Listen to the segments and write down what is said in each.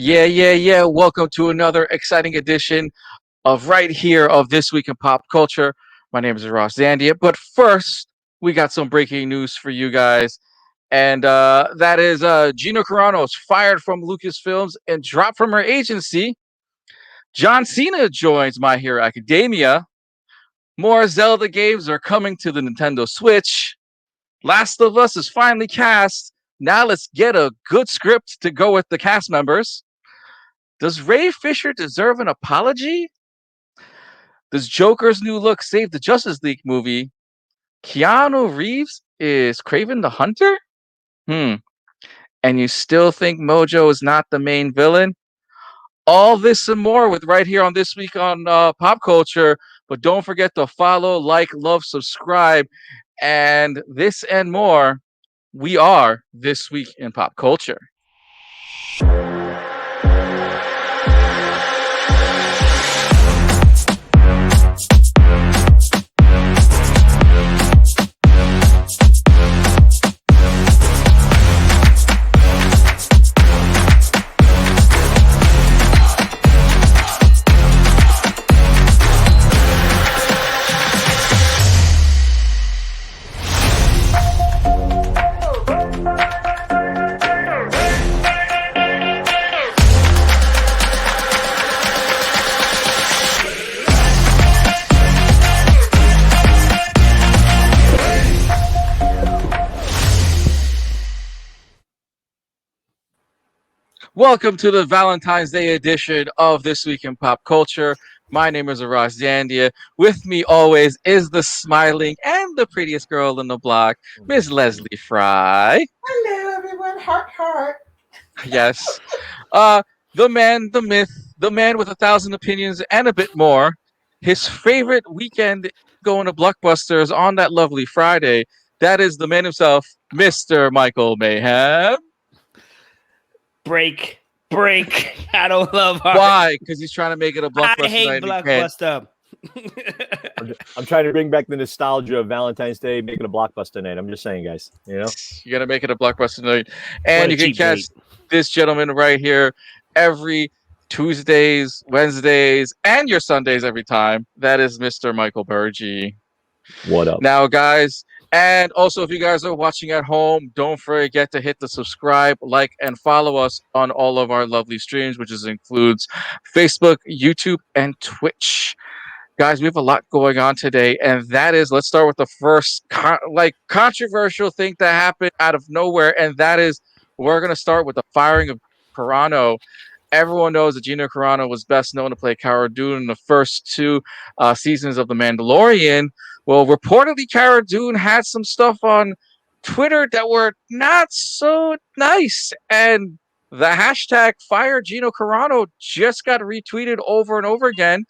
Yeah. Welcome to another exciting edition of right here of This Week in Pop Culture. My name is Ross Zandia, but first we got some breaking news for you guys, and that is Gina Carano is fired from Lucasfilms and dropped from her agency. John Cena joins My Hero Academia. More Zelda games are coming to the Nintendo Switch. Last of Us is finally cast. Now let's get a good script to go with the cast members. Does Ray Fisher deserve an apology? Does Joker's new look save the Justice League movie? Keanu Reeves is Craven the Hunter? Hmm. And you still think Mojo is not the main villain? All this and more with right here on This Week on Pop Culture. But don't forget to follow, like, love, subscribe, and this and more. We are This Week in Pop Culture. Welcome to the Valentine's Day edition of This Week in Pop Culture. My name is Aras Zandia. With me always is the smiling and the prettiest girl in the block, Miss Leslie Fry. Hello, everyone. Heart, heart. Yes. The man, the myth, the man with 1,000 opinions and a bit more. His favorite weekend going to Blockbusters on that lovely Friday. That is the man himself, Mr. Michael Mayhem. Break. I don't love art. Why? Because he's trying to make it a Blockbuster I hate night. He can't. Blockbuster. I'm trying to bring back the nostalgia of Valentine's Day, make it a blockbuster night. I'm just saying, guys. You know, You gotta make it a Blockbuster night, and What a you can cheap catch date. this gentleman right here every Tuesdays, Wednesdays, and your Sundays every time. That is Mr. Michael Burgi. what up? Now, guys, and also if you guys are watching at home, don't forget to hit the subscribe, like, and follow us on all of our lovely streams, which includes Facebook, YouTube, and Twitch. Guys, we have a lot going on today, and that is, let's start with the first controversial thing that happened out of nowhere, and that is we're going to start with the firing of Carano. Everyone knows that Gina Carano was best known to play Cara Dune in the first two seasons of The Mandalorian. Well, reportedly, Cara Dune had some stuff on Twitter that were not so nice, and the hashtag Fire Gina Carano just got retweeted over and over again.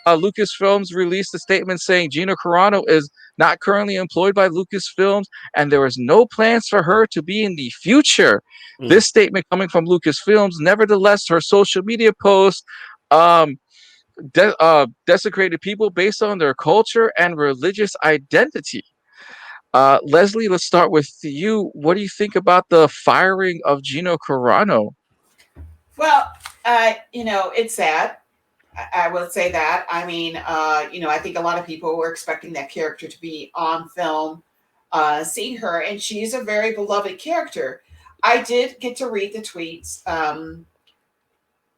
Lucasfilms released a statement saying Gina Carano is not currently employed by Lucasfilms and there is no plans for her to be in the future. This statement coming from Lucasfilms, nevertheless, her social media post desecrated people based on their culture and religious identity. Leslie, let's start with you. What do you think about the firing of Gina Carano? Well, it's sad. I will say that. I mean, I think a lot of people were expecting that character to be on film, seeing her, and she's a very beloved character. I did get to read the tweets,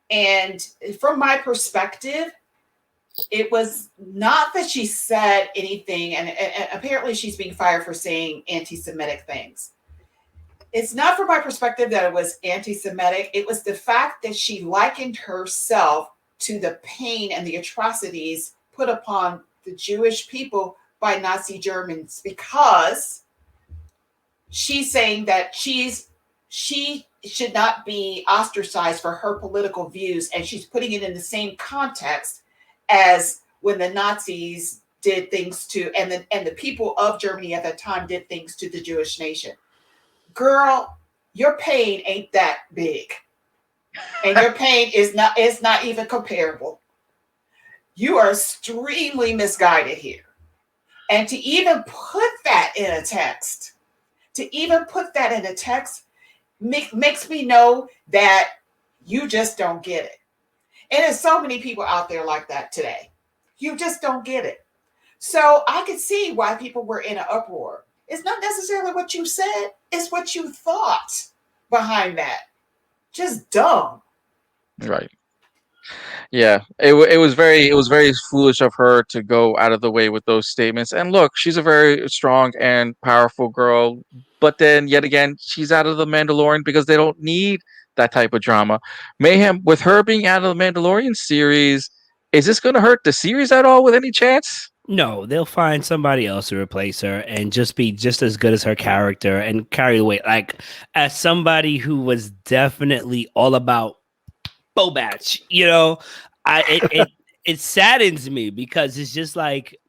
and from my perspective, it was not that she said anything, and apparently she's being fired for saying anti-Semitic things. It's not from my perspective that it was anti-Semitic. It was the fact that she likened herself to the pain and the atrocities put upon the Jewish people by Nazi Germans, because she's saying that she should not be ostracized for her political views, and she's putting it in the same context as when the Nazis did things to, and the people of Germany at that time did things to the Jewish nation. Girl, your pain ain't that big. And your pain is not even comparable. You are extremely misguided here. And to even put that in a text, makes me know that You just don't get it. And there's so many people out there like that today. You just don't get it. So I could see why people were in an uproar. It's not necessarily what you said, it's what you thought behind that. Just dumb. Right. Yeah, it was very foolish of her to go out of the way with those statements. And look, she's a very strong and powerful girl, but then yet again, she's out of the Mandalorian because they don't need that type of drama. Mayhem with her being out of the Mandalorian series, is this going to hurt the series at all with any chance? No, they'll find somebody else to replace her and just be just as good as her character and carry the weight. Like, as somebody who was definitely all about Bobatch, you know, it saddens me because it's just like,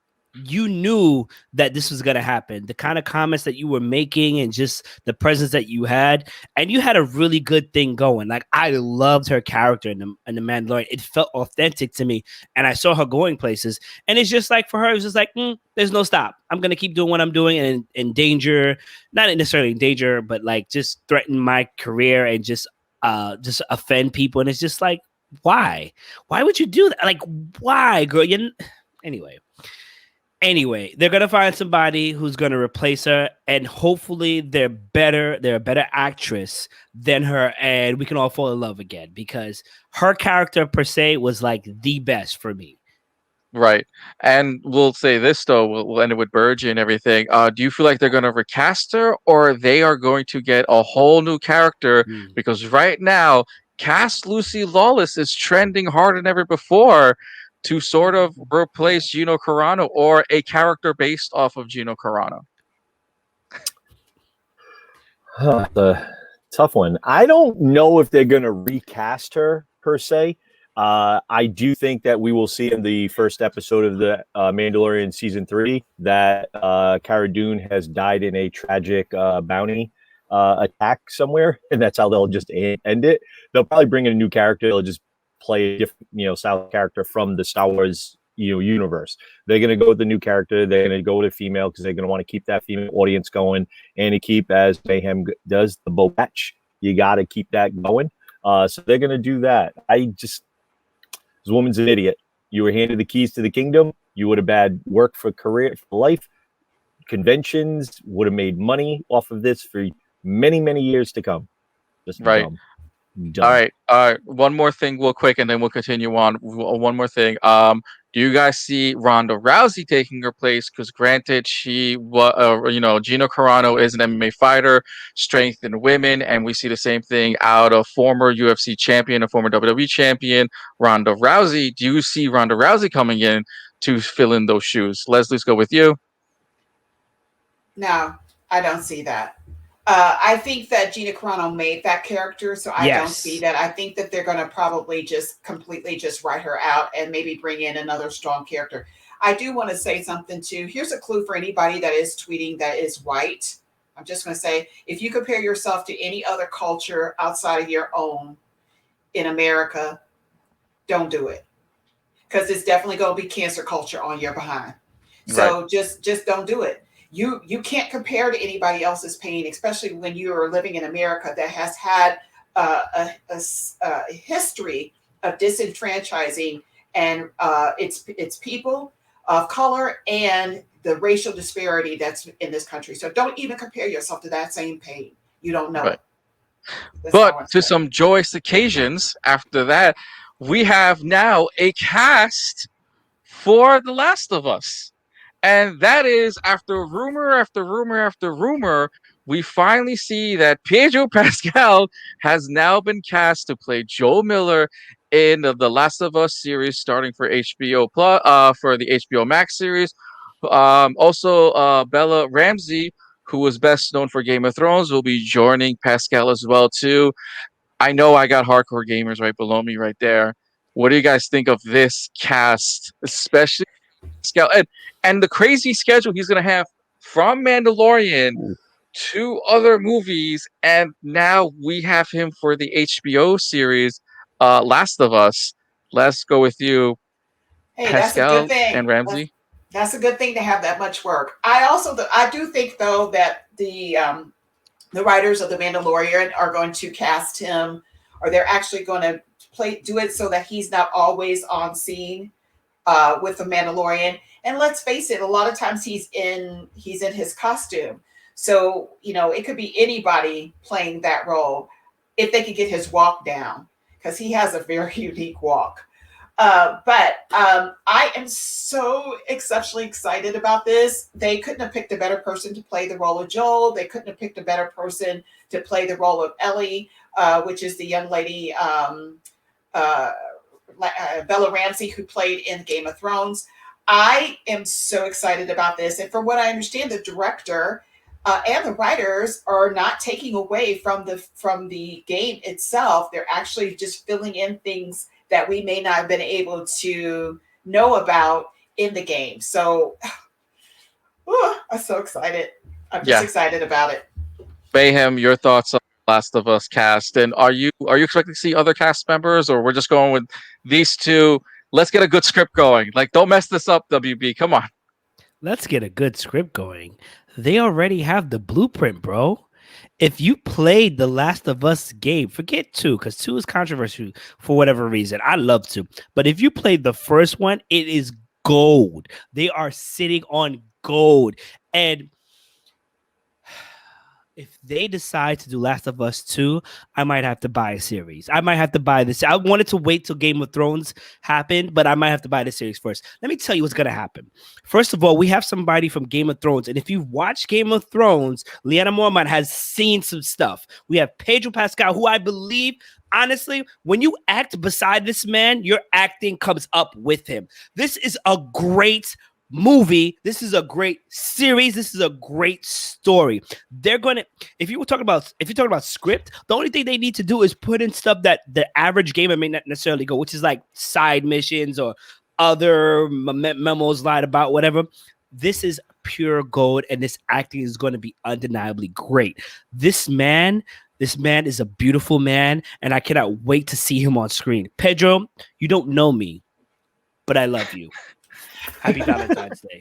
you knew that this was going to happen. The kind of comments that you were making and just the presence that you had, and you had a really good thing going. Like, I loved her character in the Mandalorian. It felt authentic to me, and I saw her going places. And it's just like, for her, it was just like, there's no stop. I'm going to keep doing what I'm doing and in danger, not necessarily in danger, but like just threaten my career and just offend people. And it's just like, why would you do that? Like, why, girl? Anyway, they're gonna find somebody who's gonna replace her, and hopefully they're a better actress than her, and we can all fall in love again, because her character per se was like the best for me. Right. And we'll say this though, we'll end it with Burge and everything. Do you feel like they're going to recast her, or they are going to get a whole new character? Because right now, cast Lucy Lawless is trending harder than ever before to sort of replace Gina Carano, or a character based off of Gina Carano. The tough one. I don't know if they're going to recast her per se. I do think that we will see in the first episode of the Mandalorian season 3 that Cara Dune has died in a tragic bounty attack somewhere, and that's how they'll just end it. They'll probably bring in a new character. They'll just play a different, style character from the Star Wars, universe. They're going to go with the new character. They're going to go with a female because they're going to want to keep that female audience going, and to keep, as Mayhem does, the Bobatch. You got to keep that going. So they're going to do that. This woman's an idiot. You were handed the keys to the kingdom. You would have had work for career, for life, conventions, would have made money off of this for many, many years to come. Just right. Dumb. All right. One more thing real quick, and then we'll continue on. One more thing. Do you guys see Ronda Rousey taking her place? Because granted, she Gina Carano is an MMA fighter, strength in women, and we see the same thing out of former UFC champion and former WWE champion Ronda Rousey. Do you see Ronda Rousey coming in to fill in those shoes? Leslie, let's go with you. No, I don't see that. I think that Gina Carano made that character, so I don't see that. I think that they're going to probably just completely just write her out and maybe bring in another strong character. I do want to say something too. Here's a clue for anybody that is tweeting that is white. I'm just going to say, if you compare yourself to any other culture outside of your own in America, don't do it, because it's definitely going to be cancer culture on your behind. So right. just don't do it. You can't compare to anybody else's pain, especially when you are living in America that has had a history of disenfranchising and its people of color and the racial disparity that's in this country. So don't even compare yourself to that same pain. You don't know. Right. But to some joyous occasions after that, we have now a cast for The Last of Us. And that is, after rumor after rumor after rumor, we finally see that Pedro Pascal has now been cast to play Joel Miller in the Last of Us series, starting for HBO Plus, for the HBO Max series. Also, Bella Ramsey, who was best known for Game of Thrones, will be joining Pascal as well too. I know I got hardcore gamers right below me right there. What do you guys think of this cast, especially Pascal and the crazy schedule he's going to have from Mandalorian to other movies, and now we have him for the HBO series Last of Us. Let's go with you, hey, Pascal, that's a good thing. And Ramsey. That's a good thing to have that much work. I do think though that the writers of The Mandalorian are going to cast him or they're actually going to do it so that he's not always on scene with the Mandalorian. And let's face it, a lot of times he's in his costume. So, you know, it could be anybody playing that role if they could get his walk down, because he has a very unique walk. But I am so exceptionally excited about this. They couldn't have picked a better person to play the role of Joel. They couldn't have picked a better person to play the role of Ellie, which is the young lady, Bella Ramsey, who played in Game of Thrones. I am so excited about this. And from what I understand, the director and the writers are not taking away from the game itself. They're actually just filling in things that we may not have been able to know about in the game. So I'm so excited. I'm just excited about it. Bayhem, your thoughts on Last of Us cast, and are you expecting to see other cast members, or we're just going with these two? Let's get a good script going. Like, don't mess this up, WB. Come on. Let's get a good script going. They already have the blueprint, bro. If you played the Last of Us game, forget 2, because 2 is controversial for whatever reason. I love 2. But if you played the first one, it is gold. They are sitting on gold. And if they decide to do Last of Us 2, I might have to buy a series. I might have to buy this. I wanted to wait till Game of Thrones happened, but I might have to buy the series first. Let me tell you what's going to happen. First of all, we have somebody from Game of Thrones. And if you've watched Game of Thrones, Lyanna Mormont has seen some stuff. We have Pedro Pascal, who I believe, honestly, when you act beside this man, your acting comes up with him. This is a great movie. This is a great series. This is a great story. They're going to, if you're talking about script, the only thing they need to do is put in stuff that the average gamer may not necessarily go, which is like side missions or other memos lied about, whatever. This is pure gold, and this acting is going to be undeniably great. This man is a beautiful man, and I cannot wait to see him on screen. Pedro, you don't know me, but I love you. Happy Valentine's Day.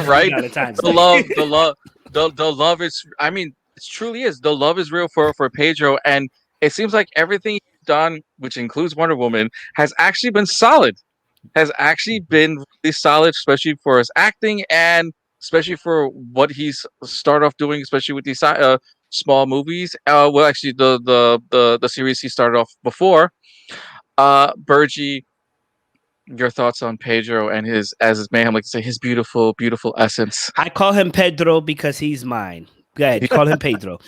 Right? Valentine's The love is, I mean, it truly is. The love is real for Pedro, and it seems like everything he's done, which includes Wonder Woman, has actually been solid. Has actually been really solid, especially for his acting and especially for what he's started off doing, especially with these small movies. Well, actually, the series he started off before. Bergie, your thoughts on Pedro and his, as his mayhem like to say, his beautiful, beautiful essence. I call him Pedro because he's mine. Go ahead, call him Pedro.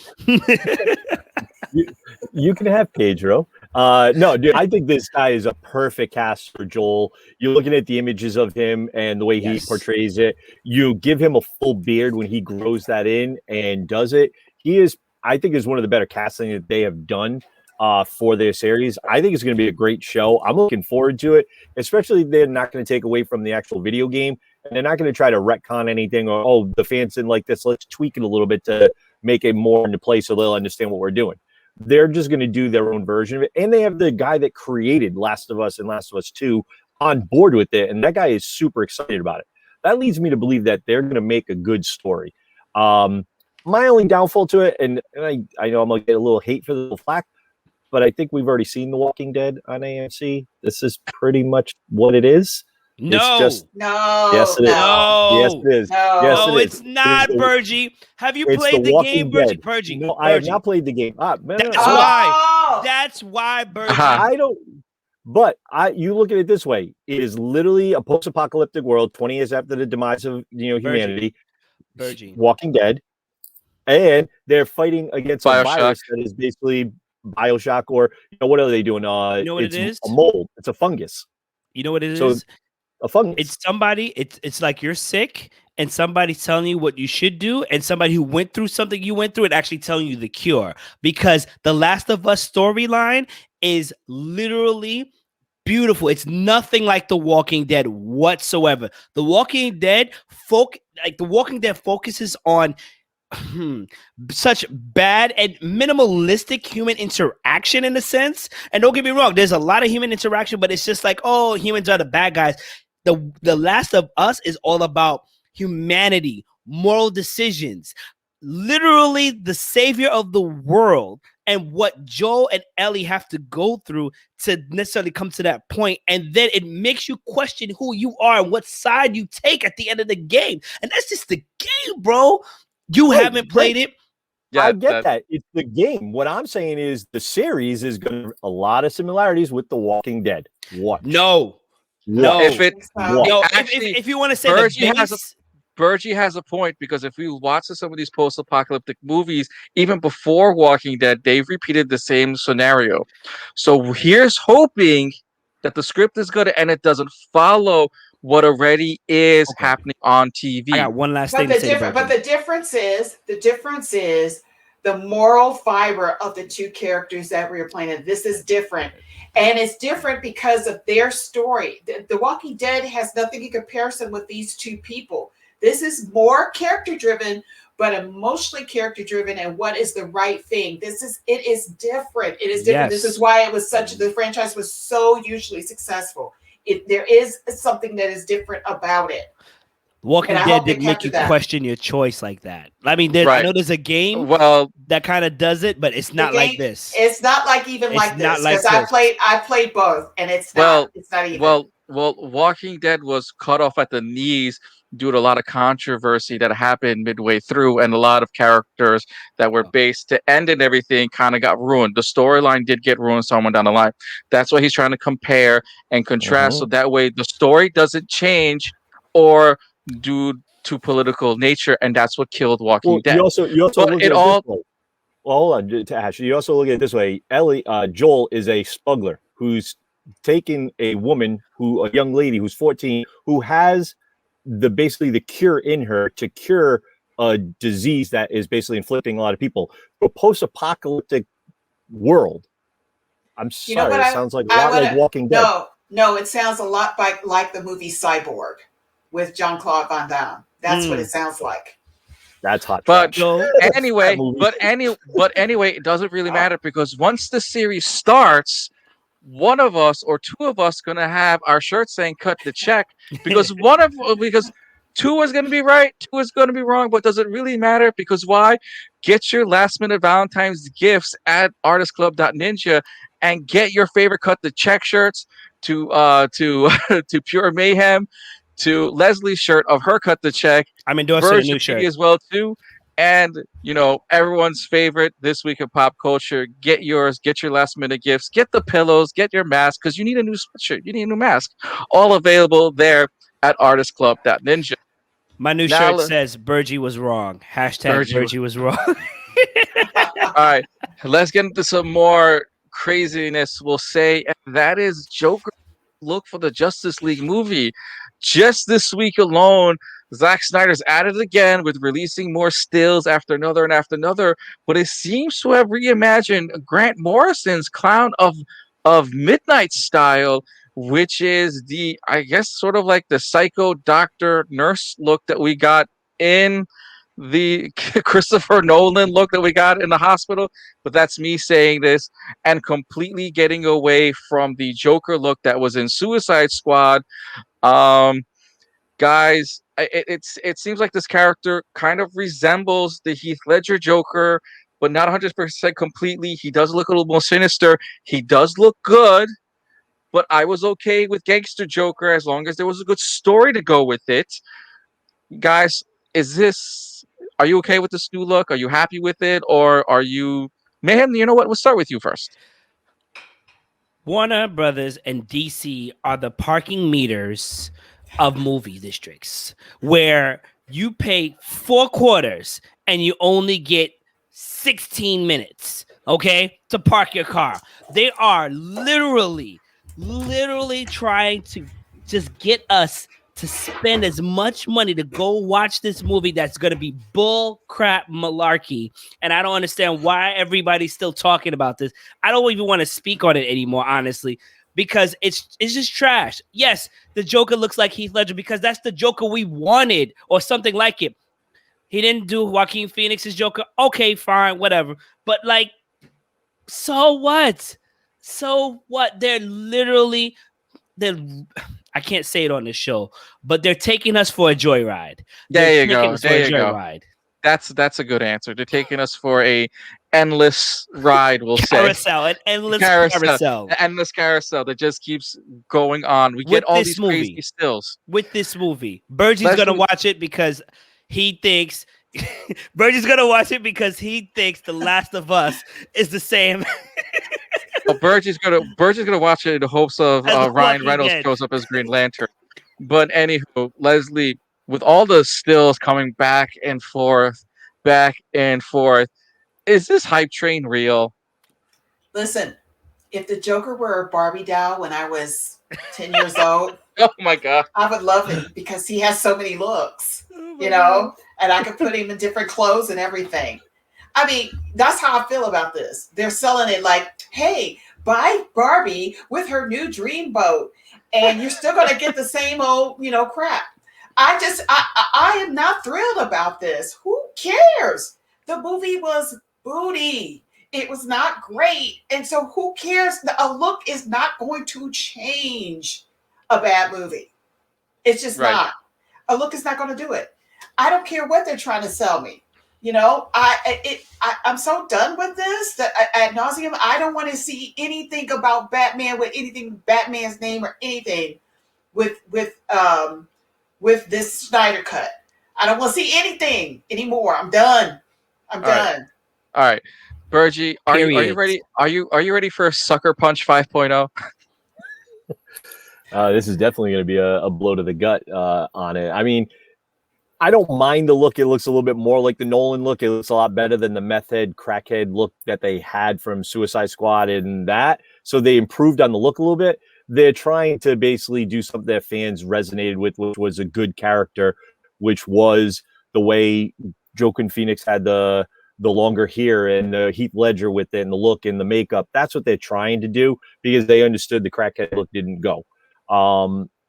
You can have Pedro. No, dude, I think this guy is a perfect cast for Joel. You're looking at the images of him and the way he portrays it. You give him a full beard when he grows that in and does it. He is, I think, is one of the better casting that they have done for their series. I think it's going to be a great show. I'm looking forward to it, especially they're not going to take away from the actual video game, and they're not going to try to retcon anything or, oh, the fans didn't like this, let's tweak it a little bit to make it more into place so they'll understand what we're doing. They're just going to do their own version of it, and they have the guy that created Last of Us and Last of Us 2 on board with it, and that guy is super excited about it. That leads me to believe that they're going to make a good story. My only downfall to it, and I know I'm going to get a little hate for the little flack, but I think we've already seen The Walking Dead on AMC. This is pretty much what it is. No. It's just, No. yes, it is. No. Yes, it is. No. Yes, No, it it's is. not, Bergie. Have you played the game, Bergie? No, I have not played the game. That's Oh. why. That's why, Bergie. I don't. But you look at it this way: it is literally a post-apocalyptic world, 20 years after the demise of humanity. Bergie. Walking Dead, and they're fighting against a virus that is basically Bioshock, or what are they doing? You know what it's it is? a mold. It's a fungus. You know what it So, is? a fungus. It's somebody. It's like you're sick, and somebody's telling you what you should do, and somebody who went through something you went through and actually telling you the cure. Because the Last of Us storyline is literally beautiful. It's nothing like The Walking Dead whatsoever. The Walking Dead focuses on such bad and minimalistic human interaction in a sense. And don't get me wrong, there's a lot of human interaction, but it's just like, oh, humans are the bad guys. The Last of Us is all about humanity, moral decisions, literally the savior of the world, and what Joel and Ellie have to go through to necessarily come to that point. And then it makes you question who you are and what side you take at the end of the game. And that's just the game, bro. You haven't played it. I get that. It's the game. What I'm saying is the series is going to a lot of similarities with The Walking Dead. What? No. If you want to say Bergie has a point, because if we watch some of these post-apocalyptic movies, even before Walking Dead, they've repeated the same scenario. So here's hoping that the script is good and it doesn't follow what already is happening on TV. I got one last thing to say. But the difference is the moral fiber of the two characters that we're playing. This is different. And it's different because of their story. The Walking Dead has nothing in comparison with these two people. This is more character driven, but emotionally character driven, and what is the right thing. It is different. It is different. Yes. This is why the franchise was so hugely successful. There is something that is different about it. Walking Dead didn't make you question your choice like that. I mean, I know there's a game that kind of does it, but it's not like this. It's not like this because I played both, and it's not even. Well, Walking Dead was cut off at the knees due to a lot of controversy that happened midway through, and a lot of characters that were based to end and everything kind of got ruined. The storyline did get ruined somewhere down the line. That's why he's trying to compare and contrast, so that way the story doesn't change or due to political nature, and that's what killed Walking Dead. You also look at it this way. Well, hold on, Ash. You also look at it this way. Joel is a smuggler who's taken a woman, a young lady who's 14, who has basically the cure in her to cure a disease that is basically inflicting a lot of people. A post-apocalyptic world. I'm sorry, it sounds like a lot like Walking Dead. No, it sounds a lot like the movie Cyborg with Jean-Claude Van Damme. That's what it sounds like. That's hot. But anyway, it doesn't really matter, because once the series starts, one of us or two of us going to have our shirt saying "cut the check," because because two is going to be right, two is going to be wrong. But does it really matter? Because why? Get your last minute Valentine's gifts at artistclub.ninja and get your favorite cut the check shirts to Pure Mayhem, to Leslie's shirt of her cut the check. I'm endorsing a new shirt as well too. And everyone's favorite this week of pop culture. Get yours. Get your last minute gifts. Get the pillows. Get your mask, because you need a new sweatshirt. You need a new mask. All available there at artistclub.ninja. My new shirt says Bergie was wrong. Hashtag Bergie was wrong. All right, let's get into some more craziness. We'll say, and that is Joker look for the Justice League movie. Just this week alone, Zack Snyder's at it again with releasing more stills after another and after another, but it seems to have reimagined Grant Morrison's Clown of Midnight style, which is sort of like the psycho doctor nurse look that we got in the Christopher Nolan look that we got in the hospital. But that's me saying this, and completely getting away from the Joker look that was in Suicide Squad. Guys, it seems like this character kind of resembles the Heath Ledger Joker, but not 100% completely. He does look a little more sinister. He does look good, but I was okay with Gangster Joker as long as there was a good story to go with it. Guys, are you okay with this new look? Are you happy with it? Or are you... Mayhem, you know what? We'll start with you first. Warner Brothers and DC are the parking meters of movie districts, where you pay 4 quarters and you only get 16 minutes, to park your car. They are literally trying to just get us to spend as much money to go watch this movie that's going to be bull crap malarkey. And I don't understand why everybody's still talking about this. I don't even want to speak on it anymore, honestly, because it's just trash. Yes, the Joker looks like Heath Ledger because that's the Joker we wanted, or something like it. He didn't do Joaquin Phoenix's Joker. Okay, fine, whatever. But so what? So what? I can't say it on this show, but they're taking us for a joyride. There you go. That's a good answer. They're taking us for a endless ride, we'll say. Carousel, an endless carousel. An endless carousel that just keeps going on. We get With all this these movie. crazy stills. With this movie, Bergie's gonna watch it because he thinks Bergie's gonna watch it because he thinks The Last of Us is the same. Well, Bergie's gonna watch it in the hopes of As Ryan Walking Reynolds Dead. shows up as Green Lantern. But anywho, Leslie, with all the stills coming back and forth, is this hype train real? Listen, if the Joker were a Barbie doll when I was 10 years old, Oh my god! I would love it because he has so many looks, Oh you know, and I could put him in different clothes and everything. I mean, that's how I feel about this. They're selling it like, hey, buy Barbie with her new dream boat, and you're still going to get the same old, crap. I am not thrilled about this. Who cares? The movie was booty. It was not great. And so who cares? A look is not going to change a bad movie. It's just not. A look is not going to do it. I don't care what they're trying to sell me. I'm so done with this that ad nauseum. I don't want to see anything about Batman with anything Batman's name or anything with this Snyder cut. I don't want to see anything anymore. I'm done. I'm done. All right, Bergie, are you ready? Are you ready for Sucker Punch 5.0? This is definitely going to be a blow to the gut on it. I mean, I don't mind the look. It looks a little bit more like the Nolan look. It looks a lot better than the meth head, crackhead look that they had from Suicide Squad and that. So they improved on the look a little bit. They're trying to basically do something that fans resonated with, which was a good character, which was the way Joaquin Phoenix had the longer hair and Heath Ledger with it and the look and the makeup. That's what they're trying to do because they understood the crackhead look didn't go.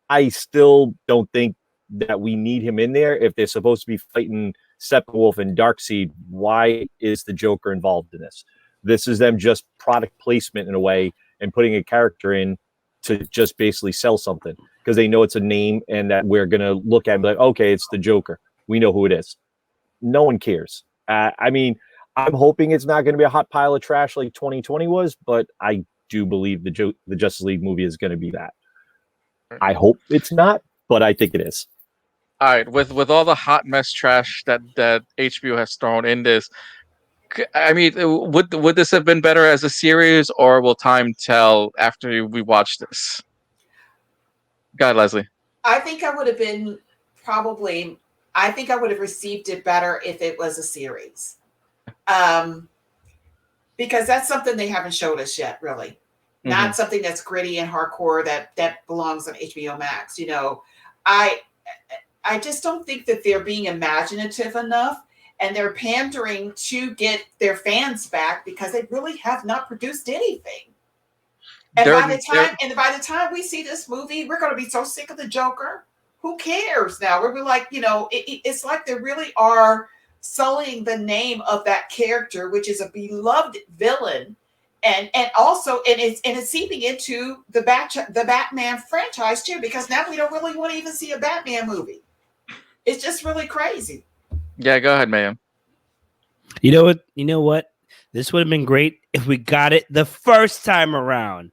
I still don't think that we need him in there. If they're supposed to be fighting Steppenwolf and Darkseid, why is the Joker involved in this? This is them just product placement in a way and putting a character in to just basically sell something because they know it's a name and that we're going to look at it and be like, okay, it's the Joker. We know who it is. No one cares. I mean, I'm hoping it's not going to be a hot pile of trash like 2020 was, but I do believe the Justice League movie is going to be that. I hope it's not, but I think it is. All right, with all the hot mess trash that HBO has thrown in this, I mean, would this have been better as a series, or will time tell after we watch this? Go ahead, Leslie. I think I would have been I think I would have received it better if it was a series. Because that's something they haven't showed us yet, really. Mm-hmm. Not something that's gritty and hardcore that belongs on HBO Max. I just don't think that they're being imaginative enough, and they're pandering to get their fans back because they really have not produced anything. And by the time we see this movie, we're going to be so sick of the Joker. Who cares now? We're like, it's like they really are sullying the name of that character, which is a beloved villain, and also it's seeping into the Batman franchise too, because now we don't really want to even see a Batman movie. It's just really crazy. Yeah, go ahead, ma'am. You know what? This would have been great if we got it the first time around.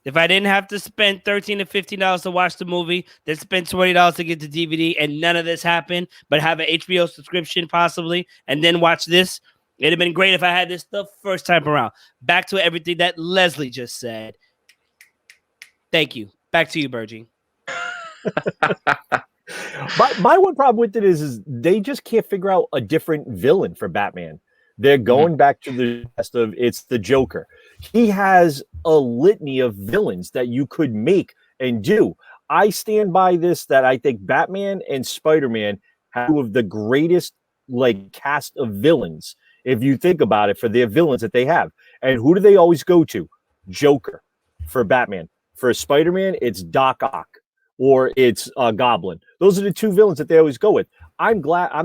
If I didn't have to spend $13 to $15 to watch the movie, then spend $20 to get the DVD, and none of this happened, but have an HBO subscription possibly, and then watch this, it'd have been great if I had this the first time around. Back to everything that Leslie just said. Thank you. Back to you, Bergie. My one problem with it is they just can't figure out a different villain for Batman. They're going back to the rest of it's the Joker. He has a litany of villains that you could make and do. I stand by this that I think Batman and Spider-Man have two of the greatest cast of villains, if you think about it, for their villains that they have. And who do they always go to? Joker for Batman. For Spider-Man, it's Doc Ock or it's Goblin. Those are the two villains that they always go with. I'm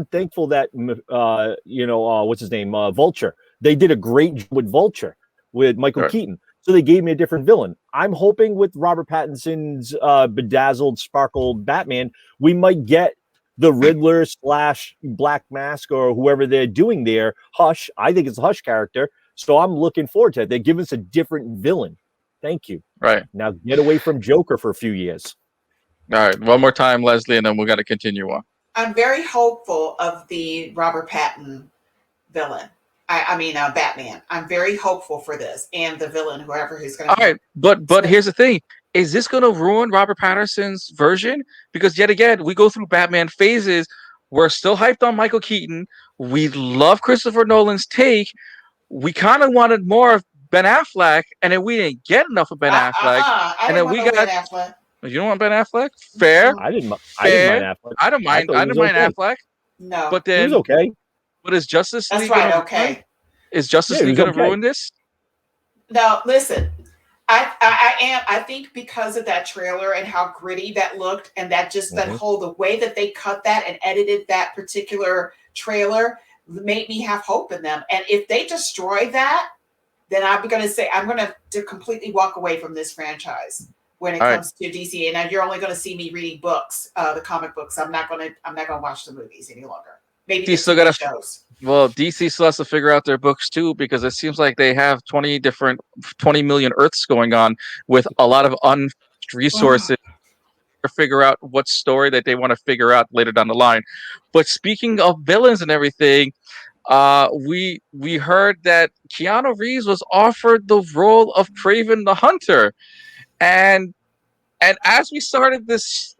thankful that what's his name, Vulture. They did a great job with Vulture with Michael Keaton, so they gave me a different villain. I'm hoping with Robert Pattinson's bedazzled, sparkled Batman, we might get the Riddler / Black Mask or whoever they're doing there. Hush. I think it's a Hush character. So I'm looking forward to it. They give us a different villain. Thank you. Right. Now get away from Joker for a few years. All right. One more time, Leslie, and then we got to continue on. I'm very hopeful of the Robert Pattinson villain. I mean, Batman. I'm very hopeful for this and the villain, whoever who's going to. All right, but here's the thing: is this going to ruin Robert Pattinson's version? Because yet again, we go through Batman phases. We're still hyped on Michael Keaton. We love Christopher Nolan's take. We kind of wanted more of Ben Affleck, and then we didn't get enough of Ben Affleck. And then we got Ben Affleck. You don't want Ben Affleck? Fair. I didn't mind Affleck. I don't mind Affleck. No, but then he was okay. But is Justice League? That's right. Okay. Is Justice League going to ruin this? No, listen. I think because of that trailer and how gritty that looked, and that just that whole the way that they cut that and edited that particular trailer made me have hope in them. And if they destroy that, then I'm going to say I'm going to completely walk away from this franchise when it comes to DC. And you're only going to see me reading books, the comic books. I'm not going to watch the movies any longer. Maybe DC still got shows. Well, DC still has to figure out their books too, because it seems like they have 20 million Earths going on with a lot of resources to figure out what story that they want to figure out later down the line. But speaking of villains and everything, we heard that Keanu Reeves was offered the role of KRAVIN the Hunter, and as we started this,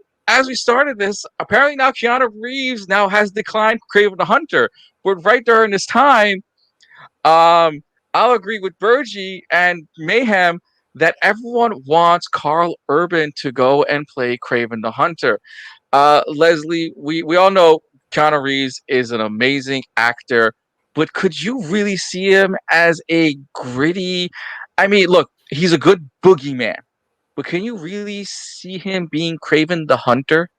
apparently now Keanu Reeves now has declined KRAVIN the Hunter. But right during this time, I'll agree with Bergie and Mayhem that everyone wants Carl Urban to go and play KRAVIN the Hunter. Leslie, we all know Keanu Reeves is an amazing actor, but could you really see him as a gritty? I mean, look, he's a good boogeyman, but can you really see him being KRAVIN the Hunter?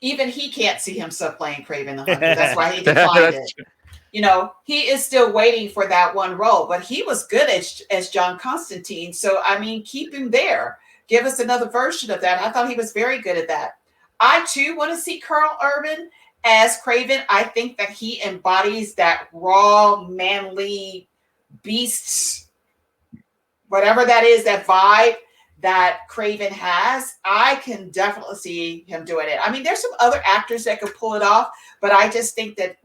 Even he can't see himself playing KRAVIN the Hunter. That's why he declined it. You know, he is still waiting for that one role, but he was good as John Constantine. So, I mean, keep him there. Give us another version of that. I thought he was very good at that. I, too, want to see Carl Urban as KRAVIN. I think that he embodies that raw, manly beast, whatever that is, that vibe that KRAVIN has. I can definitely see him doing it. I mean, there's some other actors that could pull it off, but I just think that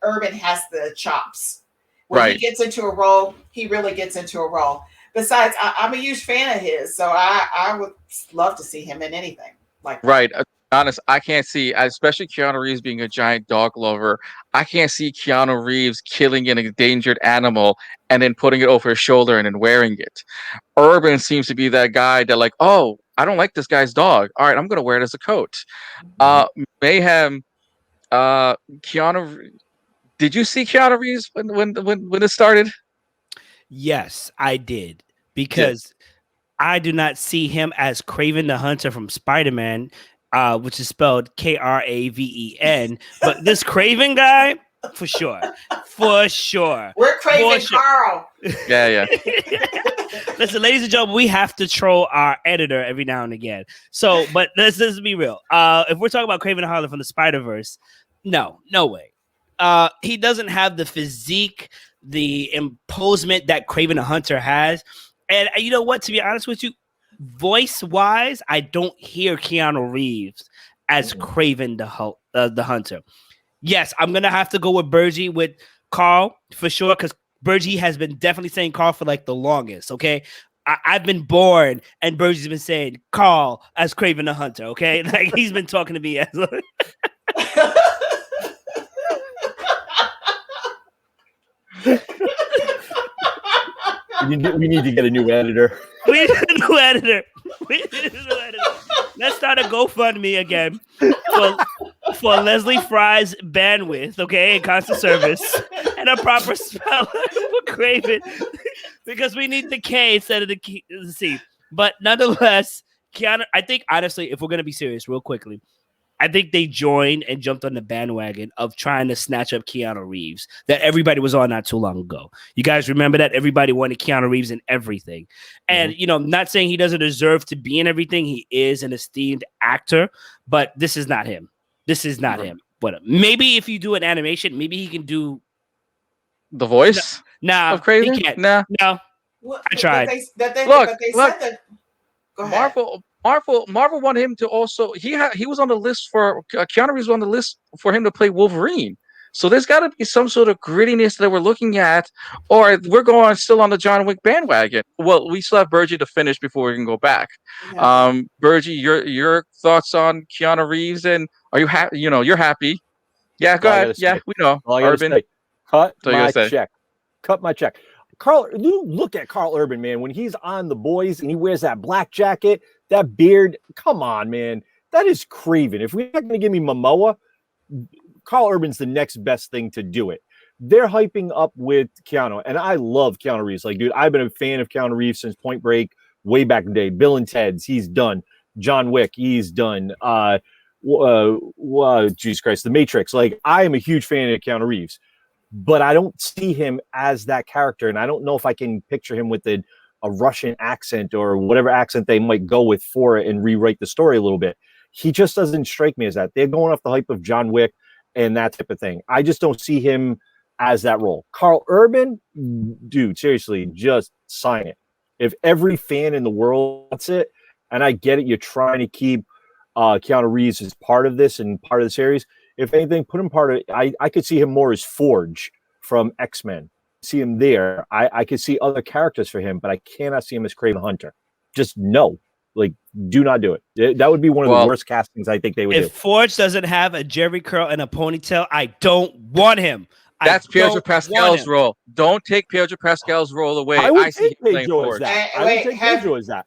Urban has the chops. When he gets into a role, he really gets into a role. Besides, I'm a huge fan of his, so I would love to see him in anything like that. Right. Honest, I can't see, especially Keanu Reeves being a giant dog lover, I can't see Keanu Reeves killing an endangered animal and then putting it over his shoulder and then wearing it. Urban seems to be that guy that like, oh, I don't like this guy's dog. All right, I'm going to wear it as a coat. Mayhem, Keanu, did you see Keanu Reeves when it started? Yes, I did, because I do not see him as KRAVIN the Hunter from Spider-Man, which is spelled KRAVEN. But this KRAVIN guy, for sure. We're KRAVIN Carl. Yeah. Listen, ladies and gentlemen, we have to troll our editor every now and again. So, but let's be real. If we're talking about KRAVIN the Hunter from the Spider-Verse, no way. He doesn't have the physique, the imposement that KRAVIN the Hunter has. And you know what? To be honest with you, voice-wise, I don't hear Keanu Reeves as KRAVIN the Hunter. Yes, I'm going to have to go with Bergie, with Carl, for sure, because Bergie has been definitely saying Carl for like the longest, okay? I've been born, and Bergie's been saying Carl as KRAVIN the Hunter, okay? Like, he's been talking to me as... We need to get a new editor. We need a new editor. Let's start a GoFundMe again for Leslie Fry's bandwidth, okay, and constant service, and a proper spell for KRAVIN, because we need the K instead of the C. But nonetheless, Keanu, I think honestly, if we're gonna be serious, real quickly, I think they joined and jumped on the bandwagon of trying to snatch up Keanu Reeves that everybody was on not too long ago. You guys remember that? Everybody wanted Keanu Reeves in everything. And, you know, not saying he doesn't deserve to be in everything. He is an esteemed actor, but this is not him. This is not him. But maybe if you do an animation, maybe he can do the voice of Craven. He can't. Nah. No, I tried. But they Look, said that. Go ahead. Marvel wanted him to also. He was on the list for Keanu Reeves was on the list for him to play Wolverine. So there's got to be some sort of grittiness that we're looking at, or we're going still on the John Wick bandwagon. Well, we still have Burgie to finish before we can go back. Yeah. Burgie, your thoughts on Keanu Reeves, and are you happy? You know, you're happy. Yeah, go ahead. Yeah, we know. Urban, cut my say. check. Cut my check. Carl, you look at Carl Urban, man. When he's on The Boys and he wears that black jacket, that beard. Come on, man. That is Craven. If we're not going to give me Momoa, Carl Urban's the next best thing to do it. They're hyping up with Keanu, and I love Keanu Reeves. Like, dude, I've been a fan of Keanu Reeves since Point Break, way back in the day. Bill and Ted's, he's done. John Wick, he's done. Jesus Christ, The Matrix. Like, I am a huge fan of Keanu Reeves, but I don't see him as that character, and I don't know if I can picture him with a Russian accent or whatever accent they might go with for it and rewrite the story a little bit. He just doesn't strike me as that. They're going off the hype of John Wick and that type of thing. I just don't see him as that role. Carl Urban, dude, seriously, just sign it. If every fan in the world wants it, and I get it, you're trying to keep Keanu Reeves as part of this and part of the series. If anything, put him part of. I could see him more as Forge from X-Men. See him there. I could see other characters for him, but I cannot see him as Kraven Hunter. Just no. Like, do not do it. That would be one of the worst castings I think they would do. If Forge doesn't have a Jerry curl and a ponytail, I don't want him. That's Pedro Pascal's role. Don't take Pedro Pascal's role away. I see him playing Forge. I would take Pedro as that.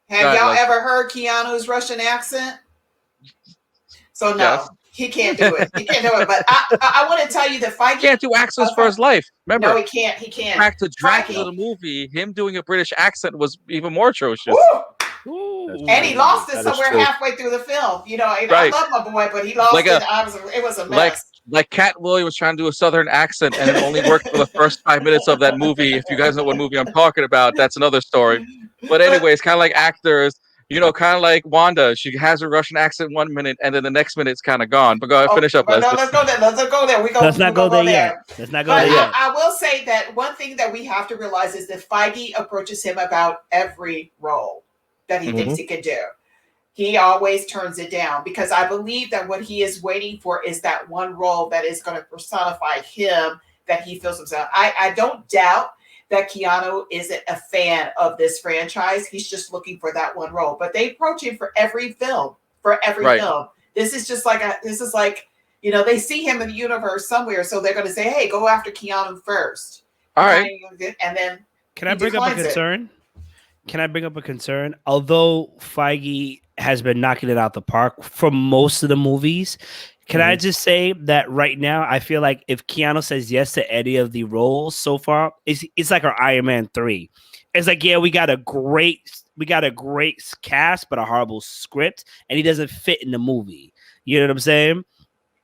Have y'all ever heard Keanu's Russian accent? So no, yes. He can't do it. He can't do it. But I want to tell you that Feige can't do accents for his life. Remember? No, he can't. He can't. Back to Dracula, the movie, him doing a British accent was even more atrocious. And he lost it somewhere halfway through the film. You know, I love my boy, but he lost it. It was a mess. Like Cat Williams was trying to do a Southern accent, and it only worked for the first 5 minutes of that movie. If you guys know what movie I'm talking about, that's another story. But anyway, it's kind of like actors. You know, kind of like Wanda. She has a Russian accent 1 minute, and then the next minute it's kind of gone. But go ahead, finish up. No, let's go there. Let's go there. Let's not go there yet. Let's not go there yet. I will say that one thing that we have to realize is that Feige approaches him about every role that he thinks he can do. He always turns it down because I believe that what he is waiting for is that one role that is going to personify him, that he feels himself. I don't doubt that Keanu isn't a fan of this franchise. He's just looking for that one role. But they approach him for every film. This is just like you know, they see him in the universe somewhere, so they're going to say, "Hey, go after Keanu first." All right. And then can I bring up a concern? Can I bring up a concern? Although Feige has been knocking it out the park for most of the movies, can I just say that right now, I feel like if Keanu says yes to any of the roles so far, it's like our Iron Man 3. It's like, yeah, we got a great cast, but a horrible script, and he doesn't fit in the movie. You know what I'm saying?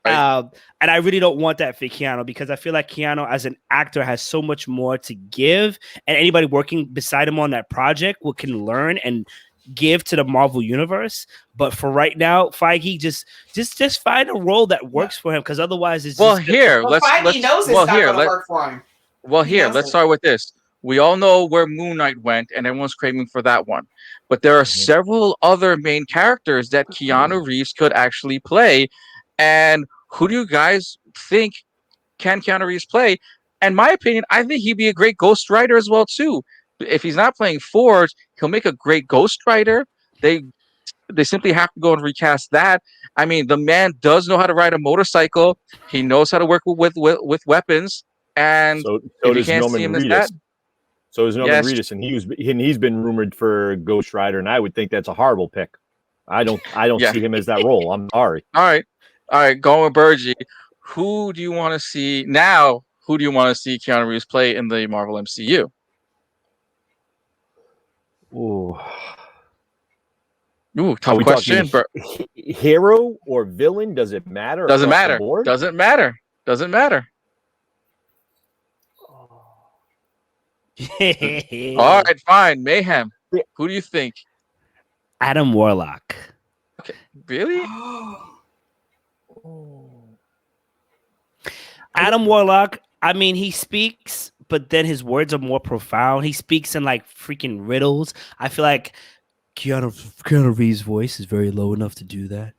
Right. And I really don't want that for Keanu because I feel like Keanu as an actor has so much more to give, and anybody working beside him on that project can learn and give to the Marvel universe. But for right now, Feige just find a role that works for him, because otherwise it's Feige knows it's not going to work for him. Well, let's start with this. We all know where Moon Knight went, and everyone's craving for that one. But there are several other main characters that Keanu Reeves could actually play. And who do you guys think can Keanu Reeves play? In my opinion, I think he'd be a great Ghost Rider as well too. If he's not playing Forge, he'll make a great Ghost Rider. They simply have to go and recast that. I mean, the man does know how to ride a motorcycle. He knows how to work with weapons. And so if does you can't Norman see him as Reedus. that, so is Norman Reedus, and he's been rumored for Ghost Rider, and I would think that's a horrible pick. I don't see him as that role. I'm sorry. All right, going with Burgie. Who do you want to see now? Who do you want to see Keanu Reeves play in the Marvel MCU? Ooh. Ooh, Are tough we question. talking hero or villain? Does it matter? Doesn't across the matter. board? Doesn't matter. Doesn't matter. All right, fine. Mayhem. Yeah. Who do you think? Adam Warlock. Okay, really? Adam Warlock, I mean, he speaks, but then his words are more profound. He speaks in like freaking riddles. I feel like Keanu Reeves' voice is very low enough to do that.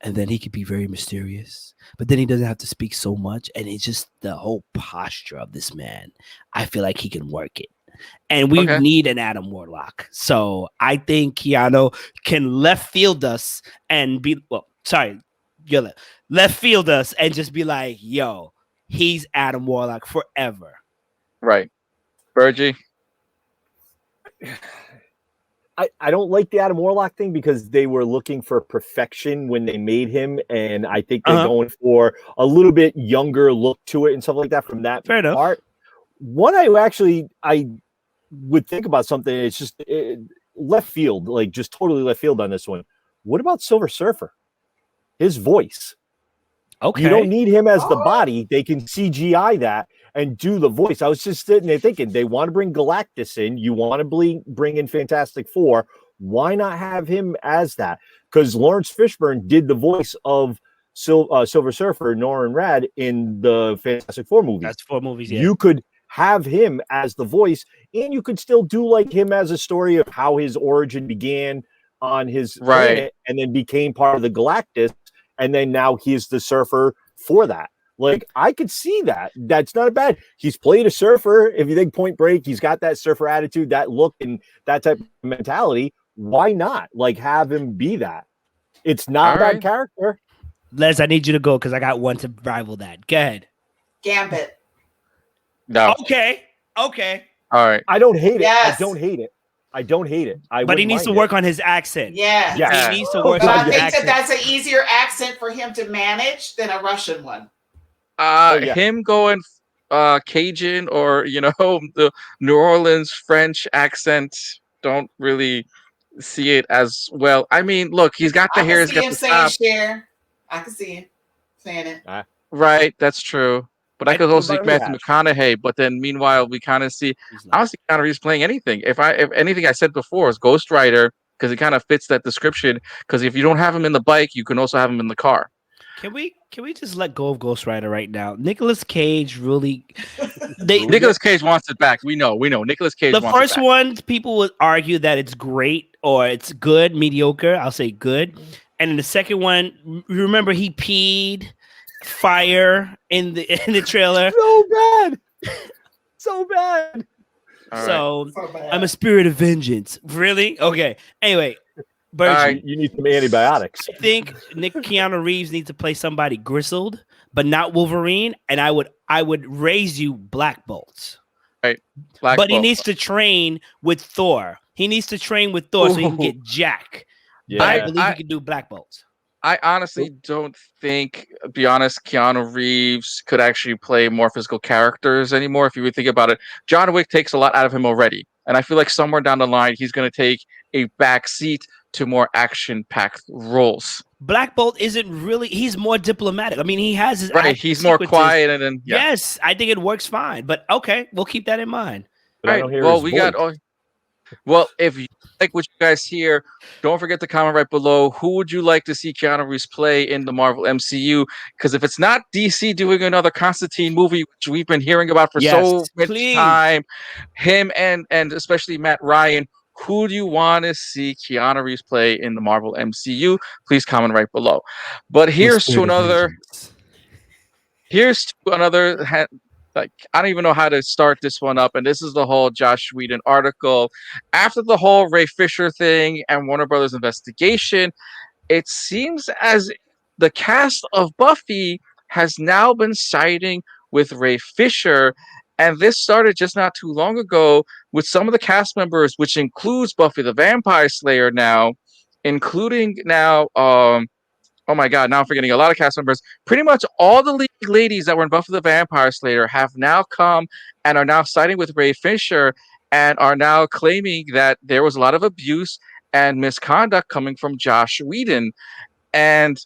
And then he could be very mysterious, but then he doesn't have to speak so much. And it's just the whole posture of this man. I feel like he can work it. And we need an Adam Warlock. So I think Keanu can left field us and be, left field us and just be like, yo, he's Adam Warlock forever. Right. Virgie? I don't like the Adam Warlock thing because they were looking for perfection when they made him, and I think they're going for a little bit younger look to it and stuff like that from that part. What I would think about something, it's just left field, like just totally left field on this one. What about Silver Surfer? His voice. Okay. You don't need him as the body. They can CGI that and do the voice. I was just sitting there thinking, they want to bring Galactus in. You want to bring in Fantastic Four. Why not have him as that? Because Lawrence Fishburne did the voice of Silver Surfer, Norrin Radd, in the Fantastic Four movie. That's 4 movies, yeah. You could have him as the voice, and you could still do like him as a story of how his origin began on his planet and then became part of the Galactus, and then now he's the surfer for that. Like, I could see that. That's not bad. He's played a surfer. If you think Point Break, he's got that surfer attitude, that look, and that type of mentality. Why not? Like, have him be that. It's not a bad character. Les, I need you to go because I got one to rival that. Go ahead. Gambit. No. Okay. All right. I don't hate it. Yes. I don't hate it. But he needs to work on his accent. Yeah. He needs to work But on I his think accent. that's an easier accent for him to manage than a Russian one. Him going Cajun or the New Orleans French accent, don't really see it as well. I mean, look, he's got the hair, he's got the top. I can see him saying it. Right, that's true. But I could also see Matthew McConaughey. But then, meanwhile, we kind of see. I don't see Keanu Reeves playing anything. If anything I said before is Ghost Rider, because it kind of fits that description. Because if you don't have him in the bike, you can also have him in the car. Can we just let go of Ghost Rider right now? Nicolas Cage really. Nicolas Cage wants it back. We know. Nicolas Cage. The wants first it back. one, people would argue that it's great or it's good, mediocre. I'll say good. And in the second one, remember he peed fire in the trailer. So bad. So I'm a spirit of vengeance. Really? Okay. Anyway, Virgie, you need some antibiotics. I think Keanu Reeves needs to play somebody grizzled, but not Wolverine. And I would raise you Black Bolt. Right. But he needs to train with Thor. He needs to train with Thor so he can get Jack. Yeah. But I believe he can do Black Bolt. I honestly don't think, to be honest, Keanu Reeves could actually play more physical characters anymore. If you would think about it, John Wick takes a lot out of him already. And I feel like somewhere down the line, he's going to take a back seat to more action-packed roles. Black Bolt isn't really, he's more diplomatic. I mean, he has his he's more quiet. And then, yes, I think it works fine. But okay, we'll keep that in mind. All right, well, if you like what you guys hear, don't forget to comment right below. Who would you like to see Keanu Reeves play in the Marvel MCU? Because if it's not DC doing another Constantine movie, which we've been hearing about for so much time, him and especially Matt Ryan, who do you want to see Keanu Reeves play in the Marvel MCU? Please comment right below. But here's to another. Like, I don't even know how to start this one up. And this is the whole Joss Whedon article. After the whole Ray Fisher thing and Warner Brothers investigation, it seems as the cast of Buffy has now been siding with Ray Fisher. And this started just not too long ago with some of the cast members, which includes Buffy the Vampire Slayer now, including now, oh my God, now I'm forgetting a lot of cast members. Pretty much all the lead ladies that were in Buffy the Vampire Slayer have now come and are now siding with Ray Fisher and are now claiming that there was a lot of abuse and misconduct coming from Joss Whedon. And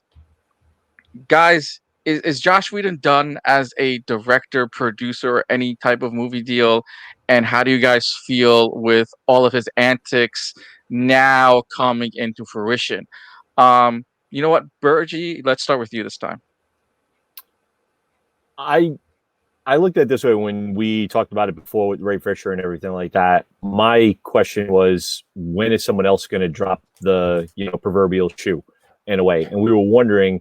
guys, is Joss Whedon done as a director, producer, or any type of movie deal? And how do you guys feel with all of his antics now coming into fruition? You know what, Bergie, let's start with you this time. I looked at it this way when we talked about it before with Ray Fisher and everything like that. My question was, when is someone else going to drop the proverbial shoe in a way? And we were wondering,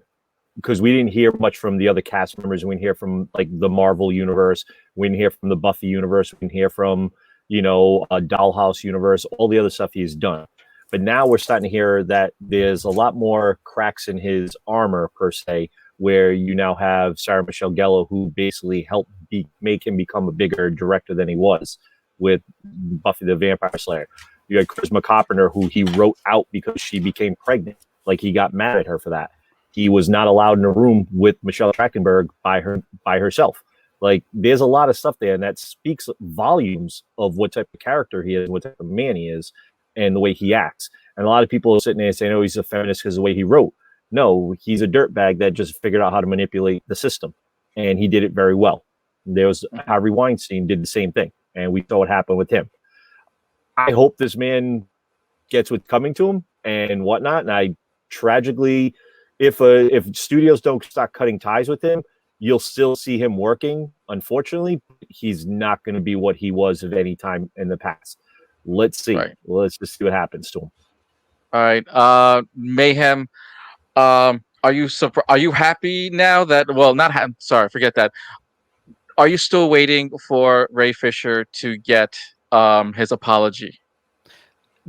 because we didn't hear much from the other cast members. We didn't hear from like the Marvel universe. We didn't hear from the Buffy universe. We didn't hear from Dollhouse universe. All the other stuff he's done. But now we're starting to hear that there's a lot more cracks in his armor per se, where you now have Sarah Michelle Gellar, who basically helped make him become a bigger director than he was with Buffy the Vampire Slayer. You had Charisma Carpenter, who he wrote out because she became pregnant. Like, he got mad at her for that. He was not allowed in a room with Michelle Trachtenberg by herself. Like, there's a lot of stuff there, and that speaks volumes of what type of character he is, what type of man he is, and the way he acts. And a lot of people are sitting there saying, oh, he's a feminist because of the way he wrote. No, he's a dirtbag that just figured out how to manipulate the system, and he did it very well. There was Harvey Weinstein did the same thing, and we saw what happened with him. I hope this man gets what's coming to him and whatnot. And I tragically, if studios don't start cutting ties with him, you'll still see him working. Unfortunately, he's not going to be what he was at any time in the past. Let's see. Right. Let's just see what happens to him. All right, Mayhem. Are you happy now that, well, not happy, sorry, forget that. Are you still waiting for Ray Fisher to get his apology?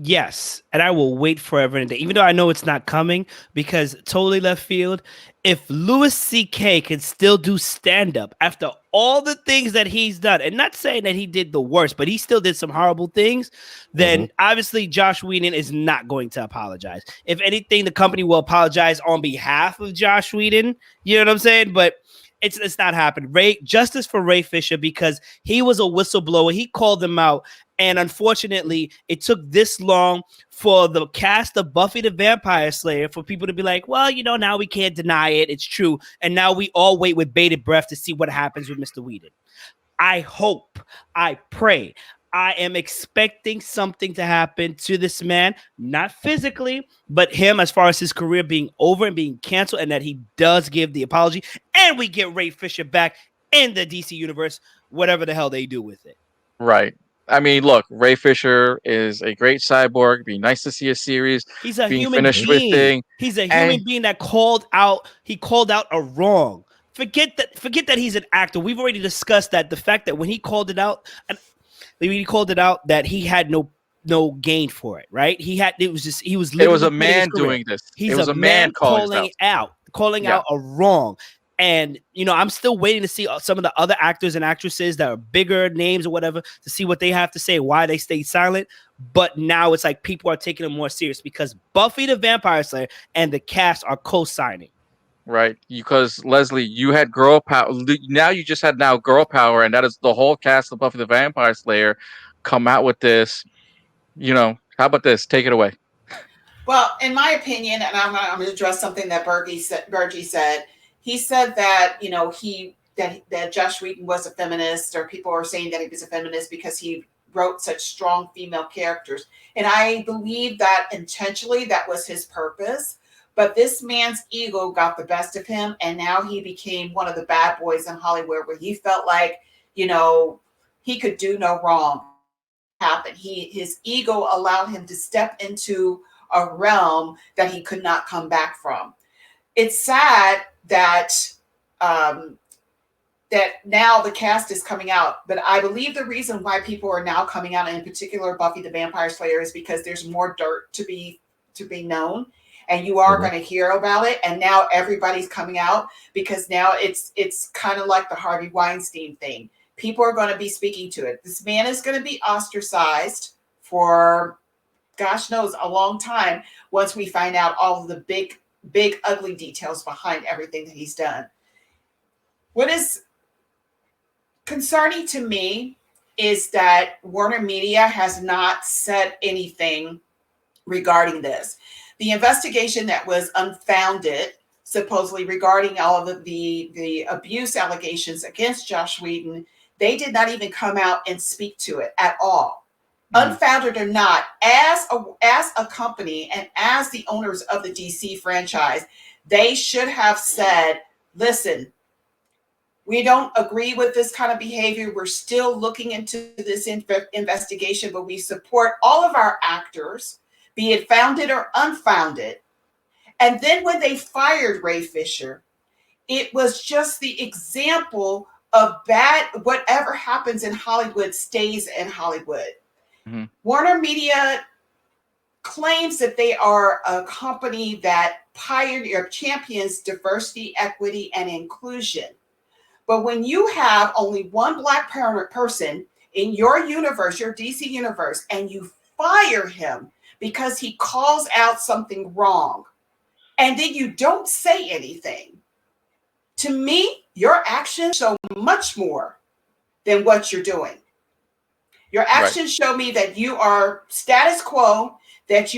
Yes, and I will wait forever and a day, even though I know it's not coming, because totally left field. If Louis C.K. can still do stand-up after all the things that he's done, and not saying that he did the worst, but he still did some horrible things, then obviously Joss Whedon is not going to apologize. If anything, the company will apologize on behalf of Joss Whedon. You know what I'm saying? But it's not happening. Justice for Ray Fisher, because he was a whistleblower. He called them out. And unfortunately, it took this long for the cast of Buffy the Vampire Slayer for people to be like, well, now we can't deny it. It's true. And now we all wait with bated breath to see what happens with Mr. Whedon. I hope, I pray, I am expecting something to happen to this man, not physically, but him as far as his career being over and being canceled, and that he does give the apology. And we get Ray Fisher back in the DC universe, whatever the hell they do with it. Right. I mean, look, Ray Fisher is a great cyborg. It'd be nice to see a series. He's a being human finished being. With thing. He's a human being that called out a wrong. Forget that he's an actor. We've already discussed that. The fact that when he called it out, that he had no gain for it, right? It was a man doing this. He's a man calling out a wrong. And, I'm still waiting to see some of the other actors and actresses that are bigger names or whatever to see what they have to say, why they stayed silent. But now it's like people are taking it more serious because Buffy the Vampire Slayer and the cast are co-signing. Right. Because, Leslie, you had girl power. Now you just had girl power. And that is the whole cast of Buffy the Vampire Slayer come out with this. How about this? Take it away. Well, in my opinion, and I'm going to address something that Bergie said. He said that, that Joss Whedon was a feminist, or people are saying that he was a feminist because he wrote such strong female characters. And I believe that intentionally that was his purpose. But this man's ego got the best of him. And now he became one of the bad boys in Hollywood where he felt like, he could do no wrong. His ego allowed him to step into a realm that he could not come back from. It's sad that that now the cast is coming out, but I believe the reason why people are now coming out, and in particular Buffy the Vampire Slayer, is because there's more dirt to be known, and you are going to hear about it. And now everybody's coming out because now it's kind of like the Harvey Weinstein thing. People are going to be speaking to it. This man is going to be ostracized for, gosh knows, a long time once we find out all of the big ugly details behind everything that he's done. What is concerning to me is that Warner Media has not said anything regarding this. The investigation that was unfounded, supposedly regarding all of the abuse allegations against Joss Whedon, they did not even come out and speak to it at all. Unfounded or not, as a company and as the owners of the DC franchise, they should have said, listen, we don't agree with this kind of behavior. We're still looking into this investigation, but we support all of our actors, be it founded or unfounded. And then when they fired Ray Fisher, it was just the example of whatever happens in Hollywood stays in Hollywood. Warner Media claims that they are a company that champions diversity, equity, and inclusion. But when you have only one Black person in your universe, your DC universe, and you fire him because he calls out something wrong, and then you don't say anything, to me, your actions show much more than what you're doing. Your actions show me that you are status quo, that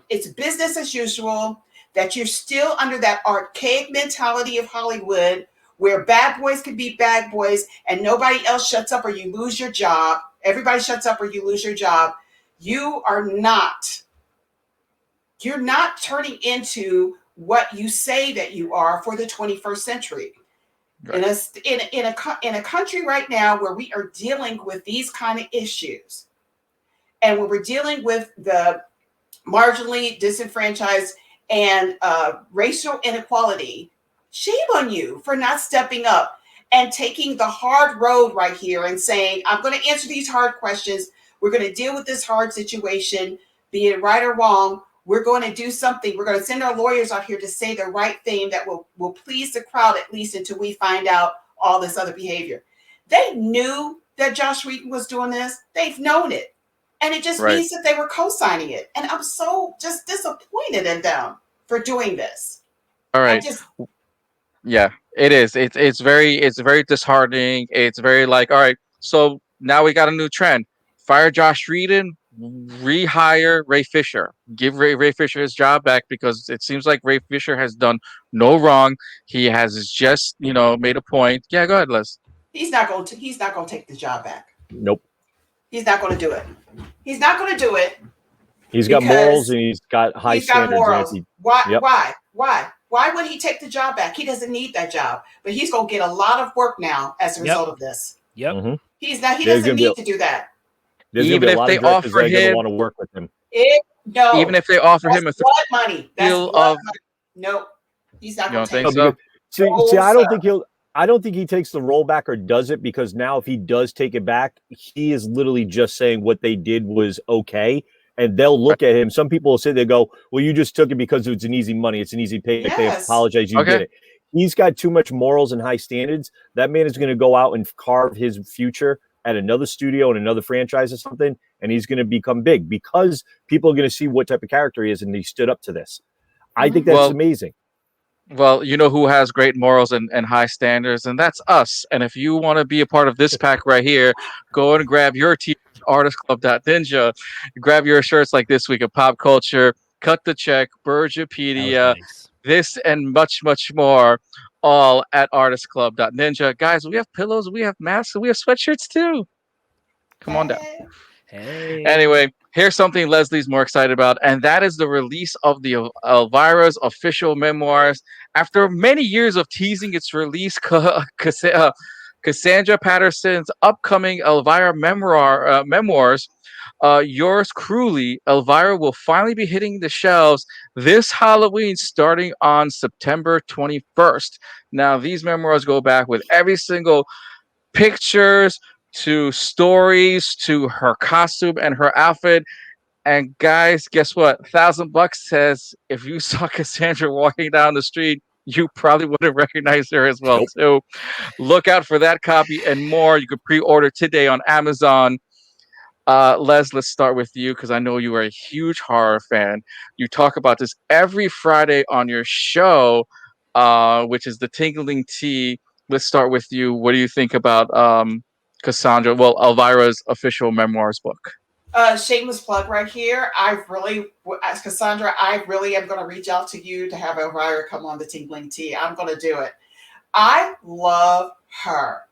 it's business as usual, that you're still under that archaic mentality of Hollywood where bad boys can be bad boys and nobody else shuts up or you lose your job. Everybody shuts up or you lose your job. You're not turning into what you say that you are for the 21st century. Right. In a country right now where we are dealing with these kind of issues, and when we're dealing with the marginally disenfranchised and racial inequality, shame on you for not stepping up and taking the hard road right here and saying, I'm going to answer these hard questions. We're going to deal with this hard situation, be it right or wrong. We're going to do something. We're going to send our lawyers out here to say the right thing that will please the crowd, at least until we find out all this other behavior. They knew that Joss Whedon was doing this. They've known it. And it just means that they were co-signing it. And I'm so just disappointed in them for doing this. All right. Yeah, it is. It's very disheartening. It's very like, all right, so now we got a new trend. Fire Joss Whedon, rehire Ray Fisher. Give Ray Fisher his job back because it seems like Ray Fisher has done no wrong. He has just, made a point. Yeah, go ahead, Les. He's not going to take the job back. Nope. He's not going to do it. He's not going to do it. He's got morals and he's got high standards. Morals. Why? Why would he take the job back? He doesn't need that job, but he's going to get a lot of work now as a result of this. Yep. Mm-hmm. He doesn't need to do that. Even if they offer him, want to work with him. Even if they offer him a blood money, money. No, he's not going to take it. See, I don't think he takes the role back or does it, because now if he does take it back, he is literally just saying what they did was okay. And they'll look at him. Some people will say, they go, well, you just took it because it's an easy money. It's an easy pay. Yes. They apologize. You did it. He's got too much morals and high standards. That man is going to go out and carve his future at another studio and another franchise or something. And he's going to become big because people are going to see what type of character he is. And he stood up to this. I think that's amazing. Well, you know who has great morals and high standards, and that's us. And if you want to be a part of this pack right here, go and grab your t-shirt, artistclub.ninja. Grab your shirts like This Week in Pop Culture, Cut the Check, Burgeopedia, this and much, much more, all at artistclub.ninja. Guys, we have pillows, we have masks, and we have sweatshirts too. Come on down. Hey. Anyway, here's something Leslie's more excited about, and that is the release of the Elvira's official memoirs. After many years of teasing its release, Cassandra Patterson's upcoming Elvira memoirs, Yours Cruelly, Elvira, will finally be hitting the shelves this Halloween, starting on September 21st. Now, these memoirs go back with every single pictures, to stories, to her costume and her outfit. And guys, guess what? $1,000 says if you saw Cassandra walking down the street, you probably would have recognized her as well too. Look out for that copy and more. You can pre-order today on Amazon. Les, let's start with you because I know you are a huge horror fan. You talk about this every Friday on your show, which is the Tingling Tea. Let's start with you. What do you think about Cassandra? Well, Elvira's official memoirs book. Shameless plug right here. As Cassandra, I really am going to reach out to you to have Elvira come on the Tingling Tea. I'm going to do it. I love her.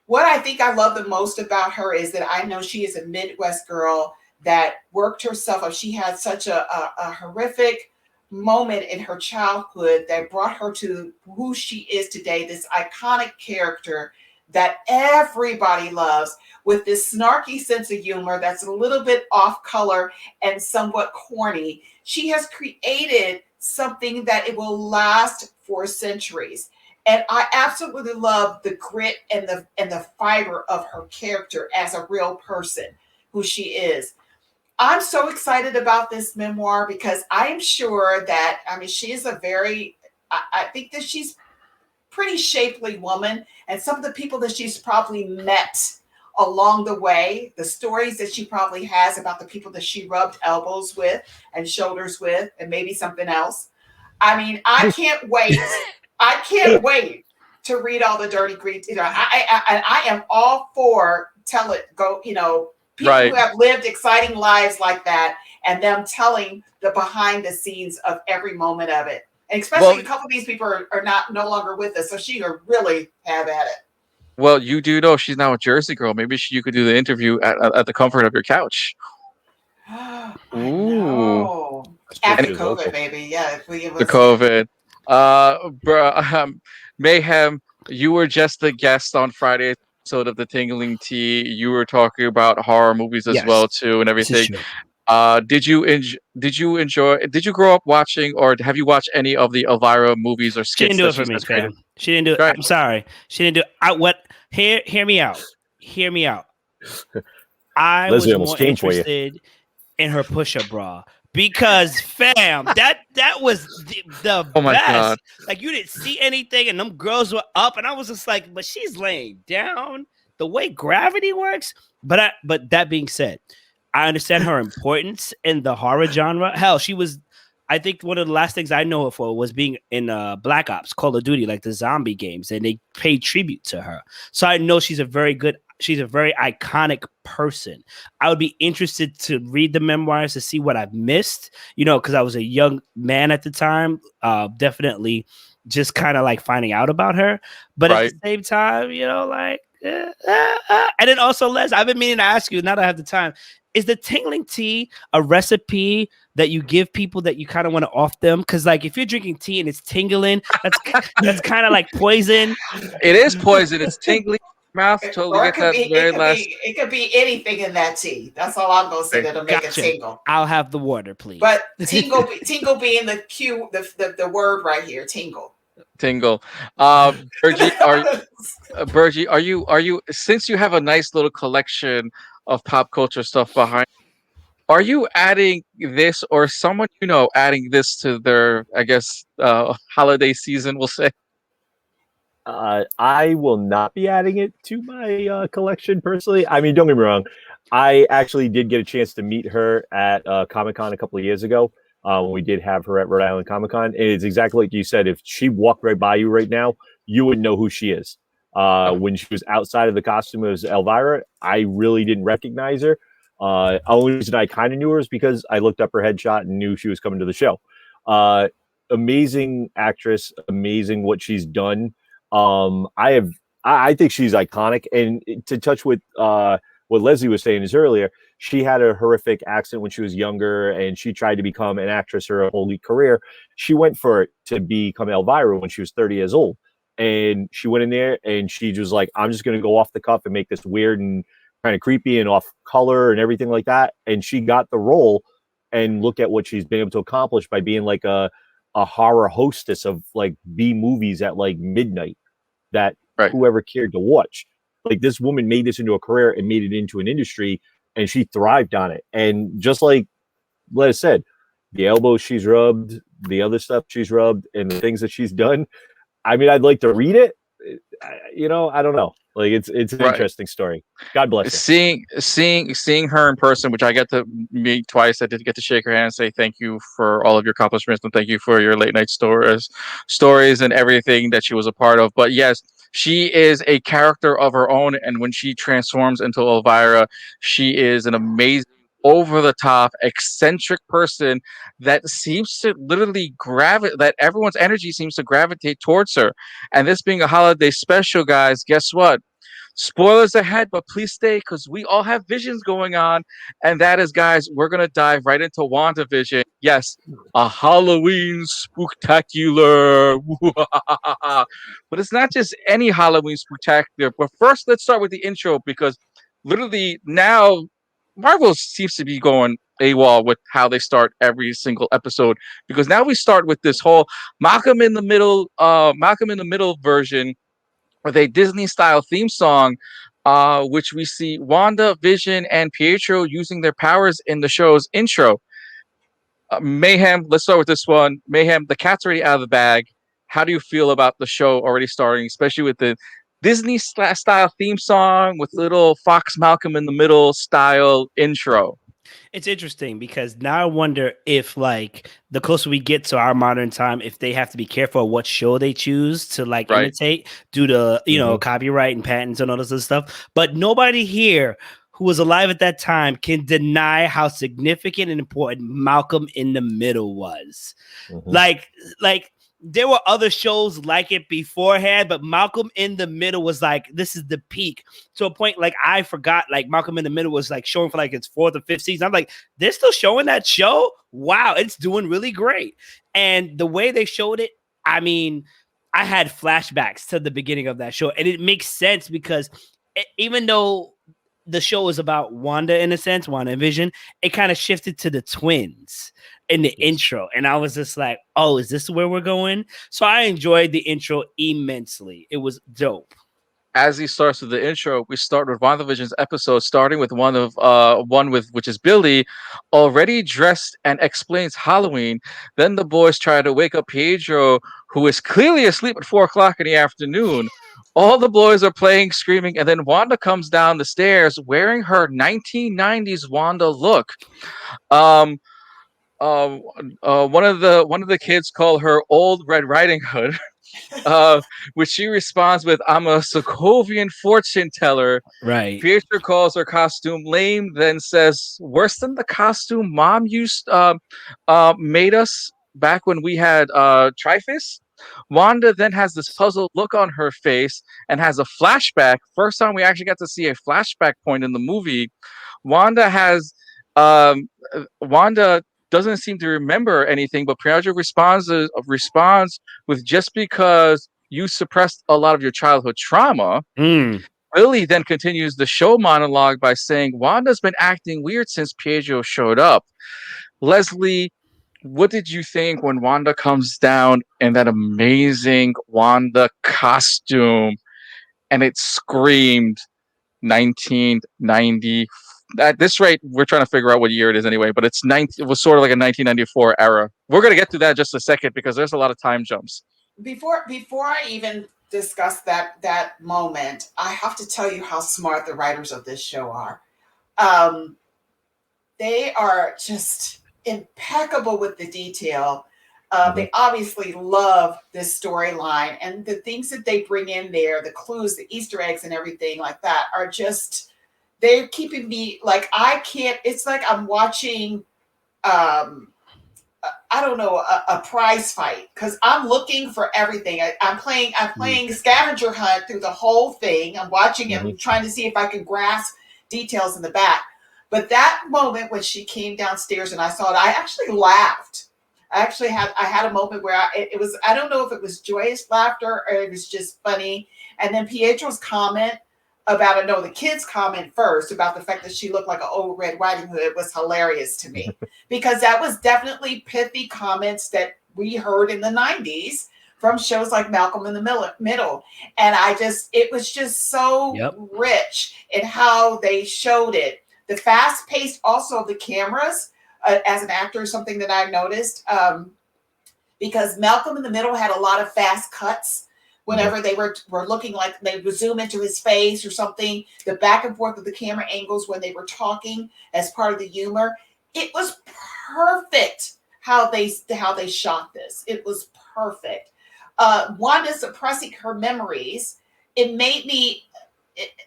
What I think I love the most about her is that I know she is a Midwest girl that worked herself up. She had such a horrific moment in her childhood that brought her to who she is today, this iconic character that everybody loves, with this snarky sense of humor that's a little bit off color and somewhat corny. She has created something that it will last for centuries. And I absolutely love the grit and the fiber of her character as a real person, who she is. I'm so excited about this memoir because I'm sure that, I mean, she is I think that she's pretty shapely woman, and some of the people that she's probably met along the way, the stories that she probably has about the people that she rubbed elbows with and shoulders with, and maybe something else. I mean, I can't wait. I can't wait to read all the dirty greed. You know, I am all for people who have lived exciting lives like that, and them telling the behind the scenes of every moment of it. And especially a couple of these people are no longer with us, so she could really have at it. Well, you do know she's now a Jersey girl. Maybe you could do the interview at the comfort of your couch. I know. After COVID, baby. Yeah. The COVID. Mayhem, you were just the guest on Friday's episode of the Tingling Tea. You were talking about horror movies as well too, and everything. Did you enjoy? Did you grow up watching, or have you watched any of the Elvira movies or skits? She didn't do it for me, fam. She didn't do it. I'm sorry. She didn't do it. Hear me out. Hear me out. I was more interested in her push-up bra. Because, fam, that was the best. God. Like, you didn't see anything, and them girls were up, and I was just like, but she's laying down. The way gravity works. But that being said, I understand her importance in the horror genre. Hell, she was, I think one of the last things I know her for was being in Black Ops, Call of Duty, like the zombie games, and they paid tribute to her. So I know she's a very iconic person. I would be interested to read the memoirs to see what I've missed, because I was a young man at the time. Definitely just kind of like finding out about her. But at the same time, and then also, Les, I've been meaning to ask you, now that I have the time, is the tingling tea a recipe that you give people that you kind of want to off them? Because like if you're drinking tea and it's tingling, that's kind of like poison. It is poison. It's tingling. Mouth totally gets that very last. It could be anything in that tea. That's all I'm gonna say that'll make it tingle. I'll have the water, please. But tingle being the word right here, tingle. Tingle. Bergie, are you since you have a nice little collection of pop culture stuff behind, are you adding this or someone adding this to their, I guess, holiday season, we'll say? I will not be adding it to my collection personally. I mean, don't get me wrong. I actually did get a chance to meet her at Comic-Con a couple of years ago when we did have her at Rhode Island Comic-Con. And it's exactly like you said. If she walked right by you right now, you would know who she is. When she was outside of the costume as Elvira, I really didn't recognize her. Only reason I kind of knew her is because I looked up her headshot and knew she was coming to the show. Amazing actress, amazing what she's done. I think she's iconic. And to touch with what Leslie was saying is earlier, she had a horrific accent when she was younger, and she tried to become an actress her whole career. She went for it to become Elvira when she was 30 years old. And she went in there and she was like, I'm just going to go off the cuff and make this weird and kind of creepy and off color and everything like that. And she got the role, and look at what she's been able to accomplish by being like a horror hostess of like B movies at like midnight that whoever cared to watch. Like, this woman made this into a career and made it into an industry, and she thrived on it. And just like Les said, the elbows she's rubbed, the other stuff she's rubbed, and the things that she's done. I mean, I'd like to read it. I don't know. Like, it's an interesting story. God bless her. Seeing her in person, which I get to meet twice. I did get to shake her hand and say thank you for all of your accomplishments and thank you for your late night stories and everything that she was a part of. But yes, She is a character of her own, and when she transforms into Elvira, she is an amazing, over the top, eccentric person that seems to literally gravitate, that everyone's energy seems to gravitate towards her. And this being a holiday special, guys, guess what? Spoilers ahead, but please stay because we all have visions going on. And that is, guys, we're going to dive right into WandaVision. Yes, a Halloween spooktacular. But it's not just any Halloween spooktacular. But first, let's start with the intro because literally now Marvel seems to be going AWOL with how they start every single episode because now we start with this whole Malcolm in the Middle version with a Disney style theme song, which we see Wanda, Vision, and Pietro using their powers in the show's intro. Mayhem, let's start with this one. Mayhem, the cat's already out of the bag. How do you feel about the show already starting, especially with the Disney style theme song with little Fox Malcolm in the Middle style intro? It's interesting because now I wonder if, like, the closer we get to our modern time, if they have to be careful of what show they choose to like Right. imitate due to, you know, copyright and patents and all this other stuff. But nobody here who was alive at that time can deny how significant and important Malcolm in the Middle was. Like there were other shows like it beforehand, but Malcolm in the Middle was like, this is the peak. To a point, like, I forgot, like, Malcolm in the Middle was like showing for like its 4th or 5th season. I'm like, they're still showing that show? Wow, it's doing really great. And the way they showed it, I mean, I had flashbacks to the beginning of that show. And it makes sense because even though the show is about Wanda in a sense, WandaVision, it kind of shifted to the twins in the intro. And I was just like, oh, is this where we're going? So I enjoyed the intro immensely. It was dope. As he starts with the intro, we start with WandaVision's episode, starting with which is Billy, already dressed and explains Halloween. Then the boys try to wake up Pedro, who is clearly asleep at 4 o'clock in the afternoon. All the boys are playing, screaming, and then Wanda comes down the stairs wearing her 1990s Wanda look. Um, one of the kids call her Old Red Riding Hood. Which she responds with, "I'm a Sokovian fortune teller." Right. Pietro calls her costume lame, then says, "Worse than the costume Mom used made us back when we had Trifus." Wanda then has this puzzled look on her face and has a flashback. First time we actually got to see a flashback point in the movie. Wanda has Wanda doesn't seem to remember anything, but Pietro responds with, "Just because you suppressed a lot of your childhood trauma." Lily then continues the show monologue by saying, "Wanda's been acting weird since Pietro showed up." Leslie, what did you think when Wanda comes down in that amazing Wanda costume and it screamed 1990? At this rate, we're trying to figure out what year it is anyway, but it was sort of like a 1994 era. We're going to get to that in just a second because there's a lot of time jumps. Before I even discuss that moment, I have to tell you how smart the writers of this show are. They are just impeccable with the detail. They obviously love this storyline, and the things that they bring in there, the clues, the Easter eggs, and everything like that are just, they're keeping me like, I can't, it's like I'm watching, I don't know, a prize fight, because I'm looking for everything. I'm playing scavenger hunt through the whole thing. I'm watching it, I'm trying to see if I can grasp details in the back. But that moment when she came downstairs and I saw it, I actually laughed. I had a moment where it was, I don't know if it was joyous laughter or it was just funny. And then Pietro's comment about, the kids' comment first about the fact that she looked like an Old Red Riding Hood was hilarious to me, because that was definitely pithy comments that we heard in the 90s from shows like Malcolm in the Middle. And it was just so rich in how they showed it. The fast pace also of the cameras, as an actor, is something that I noticed, because Malcolm in the Middle had a lot of fast cuts whenever they were looking, like they would zoom into his face or something, the back and forth of the camera angles when they were talking as part of the humor. It was perfect how they shot this. It was perfect. Wanda suppressing her memories it made me,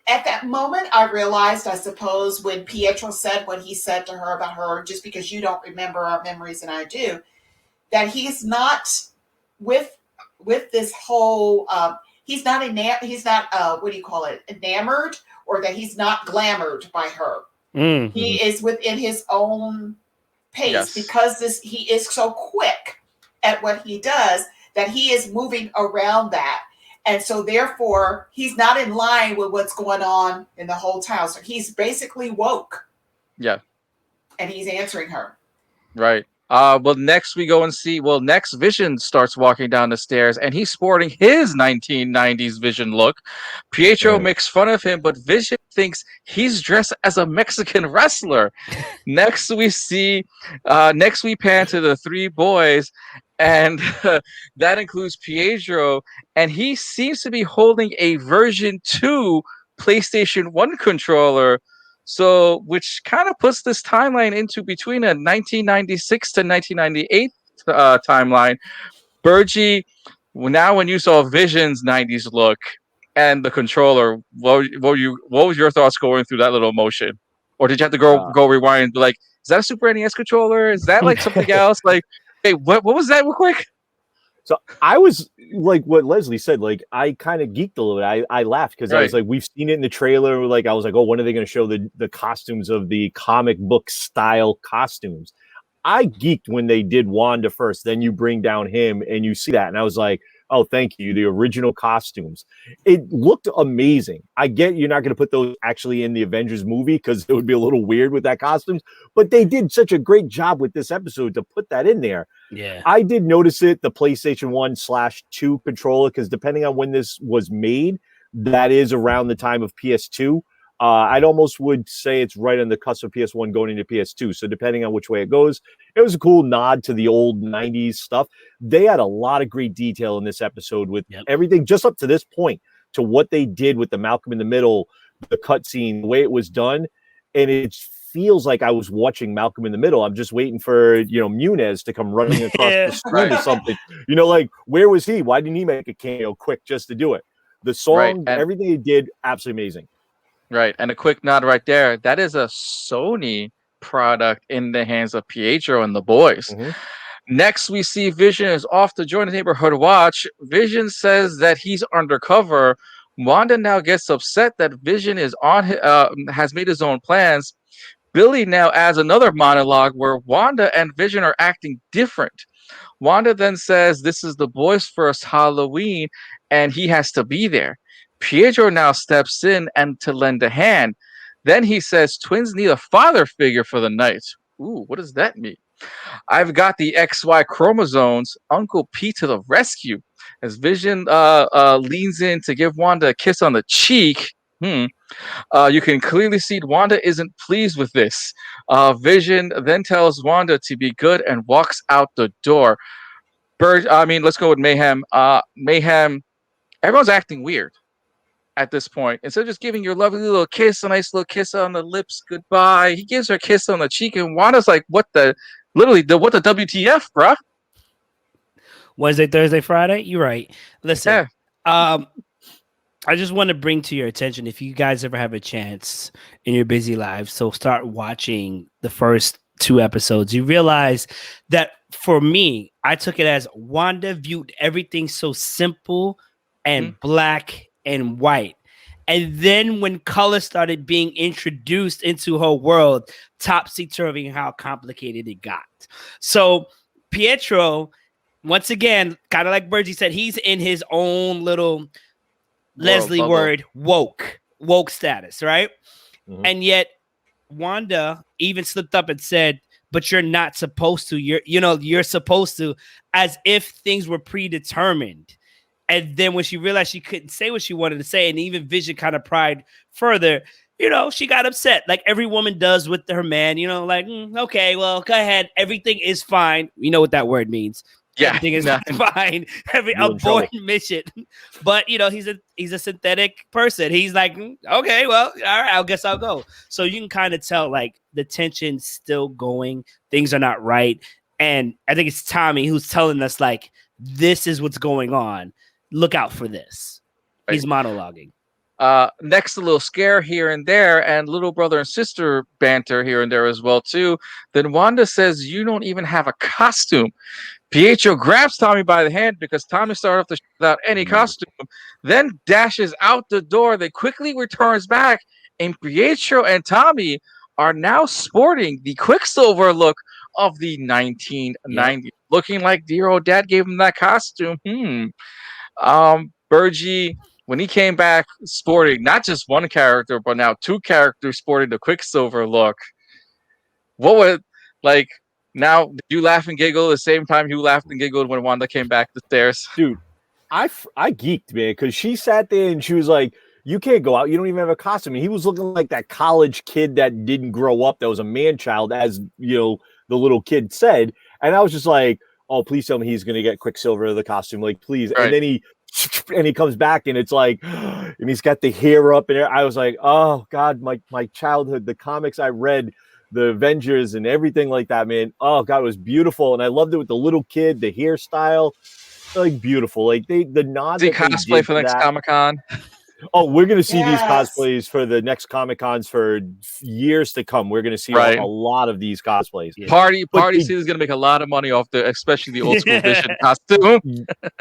at that moment, I realized, I suppose, when Pietro said what he said to her about her, just because you don't remember our memories and I do, that he's not with this whole, he's not what do you call it, enamored, or that he's not glamored by her. Mm-hmm. He is within his own pace, Yes. because he is so quick at what he does that he is moving around that. And so therefore, he's not in line with what's going on in the whole town. So he's basically woke. Yeah. And he's answering her. Right. Well, next we go and see. Well, next Vision starts walking down the stairs, and he's sporting his 1990s Vision look. Pietro makes fun of him, but Vision thinks he's dressed as a Mexican wrestler. Next we pan to the three boys, and that includes Pietro, and he seems to be holding a version 2 PlayStation 1 controller. So, which kind of puts this timeline into between a 1996 to 1998 timeline. Bergie, now when you saw Vision's 90s look and the controller, what was your thoughts going through that little motion? Or did you have to go rewind and be like, is that a Super NES controller? Is that like something else? Like, hey, what was that real quick? So I was like what Leslie said, like I kind of geeked a little bit. I laughed because I was like, we've seen it in the trailer. Like I was like, oh, when are they going to show the costumes of the comic book style costumes? I geeked when they did Wanda first. Then you bring down him and you see that. And I was like, oh, thank you. The original costumes. It looked amazing. I get you're not going to put those actually in the Avengers movie because it would be a little weird with that costumes. But they did such a great job with this episode to put that in there. Yeah, I did notice it, the PlayStation 1/2 controller, because depending on when this was made, that is around the time of PS2. I'd almost would say it's right on the cusp of PS1 going into PS2. So depending on which way it goes, it was a cool nod to the old 90s stuff. They had a lot of great detail in this episode with everything just up to this point, to what they did with the Malcolm in the Middle, the cutscene, the way it was done. And it feels like I was watching Malcolm in the Middle. I'm just waiting for, Munez to come running across the screen or something. Like, where was he? Why didn't he make a cameo quick just to do it? The song, everything he did, absolutely amazing. Right. And a quick nod right there. That is a Sony product in the hands of Pietro and the boys. Mm-hmm. Next, we see Vision is off to join the neighborhood watch. Vision says that he's undercover. Wanda now gets upset that Vision is has made his own plans. Billy now adds another monologue where Wanda and Vision are acting different. Wanda then says this is the boy's first Halloween and he has to be there. Pietro now steps in and to lend a hand. Then he says twins need a father figure for the night. Ooh, what does that mean? I've got the XY chromosomes. Uncle Pete to the rescue. As Vision leans in to give Wanda a kiss on the cheek. You can clearly see Wanda isn't pleased with this. Vision then tells Wanda to be good and walks out the door. Let's go with Mayhem. Mayhem, everyone's acting weird at this point. Instead of just giving your lovely little kiss, a nice little kiss on the lips, goodbye, he gives her a kiss on the cheek, and Wanda's like, what the WTF, bruh? Wednesday, Thursday, Friday? You're right. Listen, I just want to bring to your attention, if you guys ever have a chance in your busy lives, so start watching the first 2 episodes. You realize that for me, I took it as Wanda viewed everything so simple and black and white. And then when color started being introduced into her world, topsy-turvy how complicated it got. So Pietro, once again, kind of like Bergie said, he's in his own little Leslie word, woke status, right? Mm-hmm. And yet Wanda even slipped up and said, but you're not supposed to, you're supposed to, as if things were predetermined. And then when she realized she couldn't say what she wanted to say, and even Vision kind of pried further, she got upset like every woman does with her man, okay, well, go ahead. Everything is fine. You know what that word means. Yeah, everything is fine. Abort mission. But he's a synthetic person. He's like, okay, well, all right, I guess I'll go. So you can kind of tell like the tension's still going. Things are not right. And I think it's Tommy who's telling us like, this is what's going on. Look out for this. He's monologuing. Next, a little scare here and there, and little brother and sister banter here and there as well too. Then Wanda says, "You don't even have a costume." Pietro grabs Tommy by the hand because Tommy started off the show without any costume, then dashes out the door. Then quickly returns back, and Pietro and Tommy are now sporting the Quicksilver look of the 1990s, looking like dear old dad gave him that costume. Burgie, when he came back sporting not just one character, but now two characters sporting the Quicksilver look, what would like now? Did you laugh and giggle the same time you laughed and giggled when Wanda came back the stairs? Dude, I geeked, man, because she sat there and she was like, "You can't go out. You don't even have a costume." And he was looking like that college kid that didn't grow up, that was a man child, as you know, the little kid said. And I was just like, "Oh, please tell me he's gonna get Quicksilver the costume, like please." Right. And then he comes back and it's like, and he's got the hair up and I was like, oh God, my childhood, the comics I read, the Avengers and everything like that, man. Oh God, it was beautiful. And I loved it with the little kid, the hairstyle, like beautiful. Like the nod. Did cosplay for the next Comic-Con? Oh, we're going to see these cosplays for the next Comic-Cons for years to come. We're going to see a lot of these cosplays. Yeah. Party City is going to make a lot of money off especially the old school Vision costume.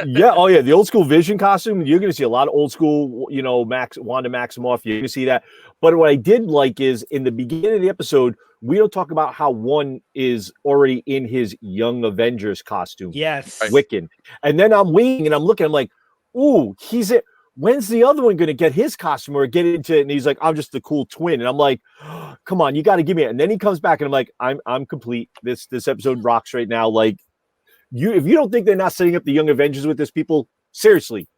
Yeah. Oh, yeah. The old school Vision costume. You're going to see a lot of old school, you know, Wanda Maximoff. You're going to see that. But what I did like is in the beginning of the episode, we don't talk about how one is already in his Young Avengers costume. Yes. Wiccan. And then I'm waiting and I'm looking. I'm like, ooh, he's it. When's the other one going to get his costume or get into it? And he's like, I'm just the cool twin. And I'm like, oh, come on, you got to give me it. And then he comes back and I'm like, I'm complete. This episode rocks right now. Like, if you don't think they're not setting up the Young Avengers with this, people, seriously.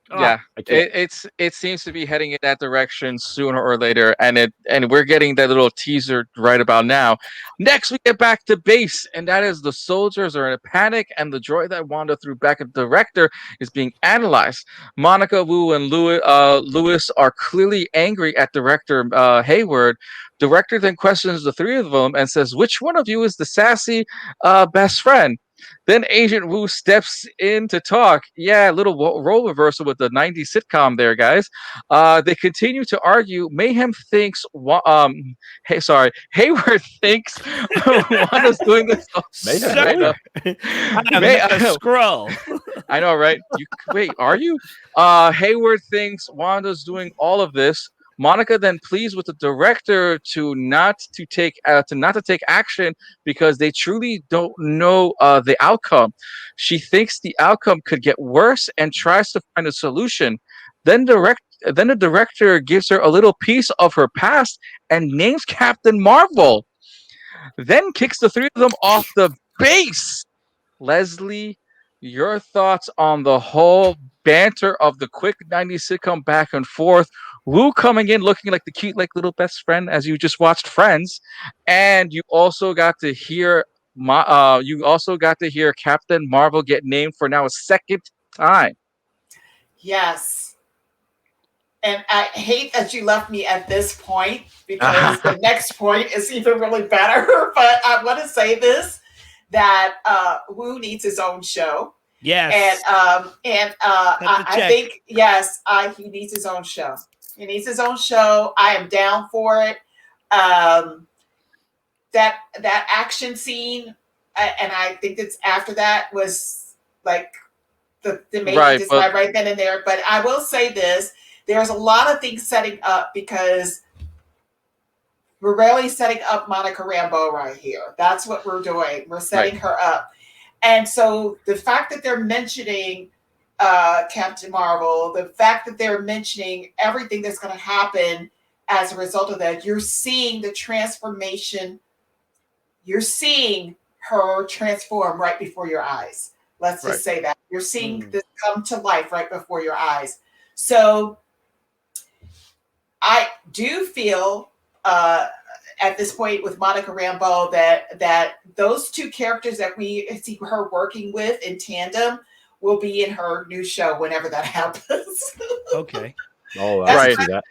Yeah, it seems to be heading in that direction sooner or later, and we're getting that little teaser right about now. Next, we get back to base, and that is the soldiers are in a panic, and the droid that Wanda threw back at the director is being analyzed. Monica, Wu, and Lewis are clearly angry at director Hayward. Director then questions the three of them and says, "Which one of you is the sassy best friend?" Then Agent Wu steps in to talk. Yeah, a little role reversal with the 90s sitcom there, guys. They continue to argue. Mayhem thinks, Hayward thinks Wanda's doing this. Scroll. I know, right? Wait, are you? Hayward thinks Wanda's doing all of this. Monica then pleads with the director to not to take action because they truly don't know the outcome. She thinks the outcome could get worse and tries to find a solution. Then the director gives her a little piece of her past and names Captain Marvel. Then kicks the three of them off the base. Leslie, your thoughts on the whole banter of the quick 90s sitcom back and forth? Wu coming in looking like the cute, like little best friend as you just watched Friends, and you also got to hear Captain Marvel get named for now a second time. Yes, and I hate that you left me at this point because the next point is even really better. But I want to say this: that Wu needs his own show. Yes, and I think he needs his own show. He needs his own show. I am down for it. That action scene, and I think it's after that was like the main design right then and there. But I will say this: there's a lot of things setting up because we're really setting up Monica Rambeau right here. That's what we're doing. We're setting her up, and so the fact that they're mentioning Captain Marvel, the fact that they're mentioning everything that's going to happen as a result of that, you're seeing the transformation. You're seeing her transform right before your eyes. Let's just say that. You're seeing this come to life right before your eyes. So I do feel at this point with Monica Rambeau that those two characters that we see her working with in tandem will be in her new show whenever that happens. Okay. Oh, I see that.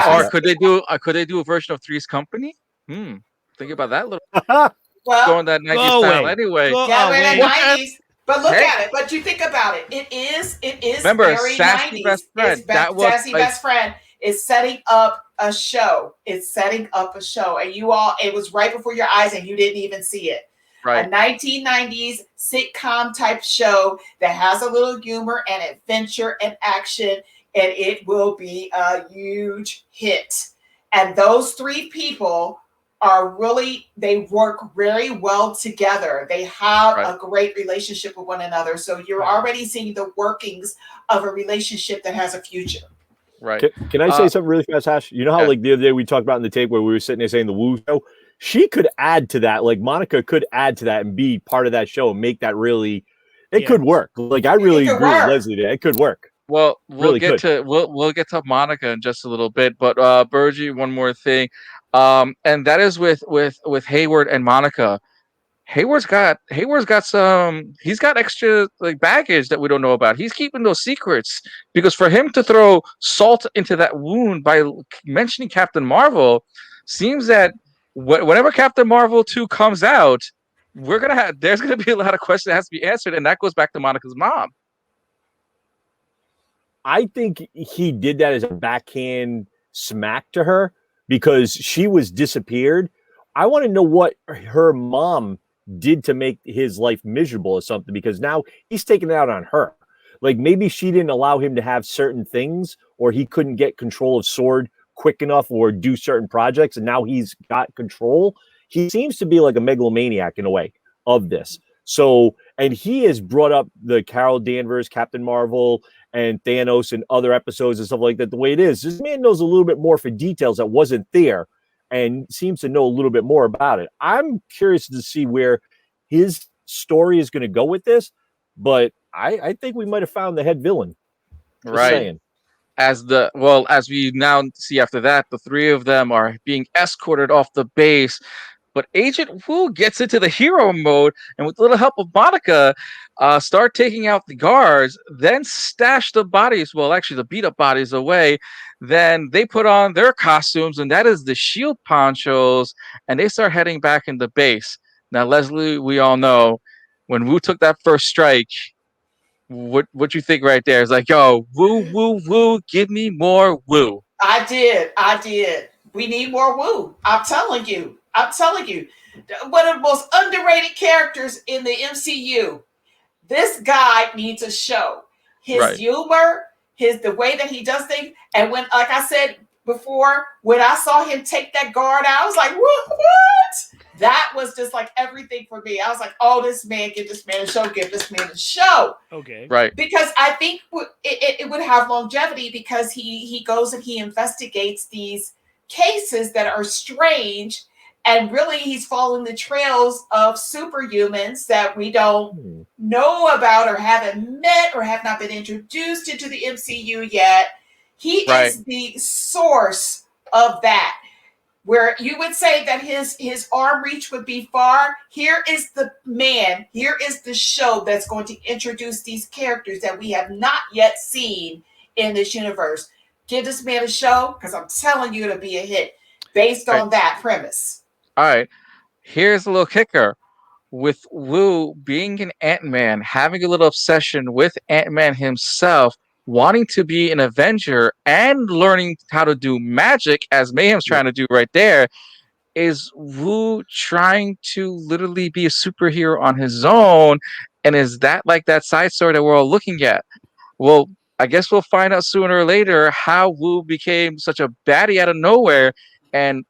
Or could they do a version of Three's Company? Think about that little. Well, going that 90s style anyway. Yeah, we're in the 90s. But look Hey. at it. But you think about it. It is Remember, very Sassy 90s. Best Friend. That was Sassy like, Best Friend is setting up a show. It's setting up a show. And you all, it was right before your eyes and you didn't even see it. right. A 1990s sitcom type show that has a little humor and adventure and action, and it will be a huge hit. And those three people are really, they work very well together. They have Right. a great relationship with one another. So you're already seeing the workings of a relationship that has a future. Right. Can I say something really fast, Hash? You know how yeah. like the other day we talked about in the tape where we were sitting there saying the Woo show? She could add to that. Like Monica could add to that and be part of that show and make that really, it could work. Like I really agree with Leslie there. It could work. Well, we'll Really get good. to we'll get to Monica in just a little bit, but Burgie, one more thing, and that is with Hayward and Monica. Hayward's got some. He's got extra like baggage that we don't know about. He's keeping those secrets because for him to throw salt into that wound by mentioning Captain Marvel, seems that whenever Captain Marvel 2 comes out, there's gonna be a lot of questions that has to be answered, and that goes back to Monica's mom. I think he did that as a backhand smack to her because she was disappeared. I want to know what her mom did to make his life miserable or something, because now he's taking it out on her. Like maybe she didn't allow him to have certain things, or he couldn't get control of Sword quick enough or do certain projects, and now he's got control. He seems to be like a megalomaniac in a way of this. So, and he has brought up the Carol Danvers, Captain Marvel, and Thanos in other episodes and stuff like that. The way it is, this man knows a little bit more for details that wasn't there and seems to know a little bit more about it. I'm curious to see where his story is going to go with this, but I think we might have found the head villain. Just Right. saying. As we now see after that, the three of them are being escorted off the base. But Agent Wu gets into the hero mode and with a little help of Monica, start taking out the guards, then stash the bodies, well, actually the beat up bodies away. Then they put on their costumes, and that is the shield ponchos, and they start heading back in the base. Now, Leslie, we all know when Wu took that first strike, what you think right there is like, yo, Wu, give me more Wu. I did. We need more Wu. I'm telling you. One of the most underrated characters in the MCU. This guy needs a show. His humor, the way that he does things. And when, like I said before, when I saw him take that guard out, I was like, what? That was just like everything for me. I was like, oh, give this man a show. Okay. Right. Because I think it would have longevity because he goes and he investigates these cases that are strange, and really he's following the trails of superhumans that we don't know about or haven't met or have not been introduced into the MCU yet. He is the source of that, where you would say that his arm reach would be far. Here is the man, here is the show that's going to introduce these characters that we have not yet seen in this universe. Give this man a show, because I'm telling you it'll be a hit based on that premise. All right. Here's a little kicker. With Wu being an Ant-Man, having a little obsession with Ant-Man himself, wanting to be an Avenger and learning how to do magic, as Mayhem's trying to do right there, is Wu trying to literally be a superhero on his own? And is that like that side story that we're all looking at? Well, I guess we'll find out sooner or later how Wu became such a baddie out of nowhere. And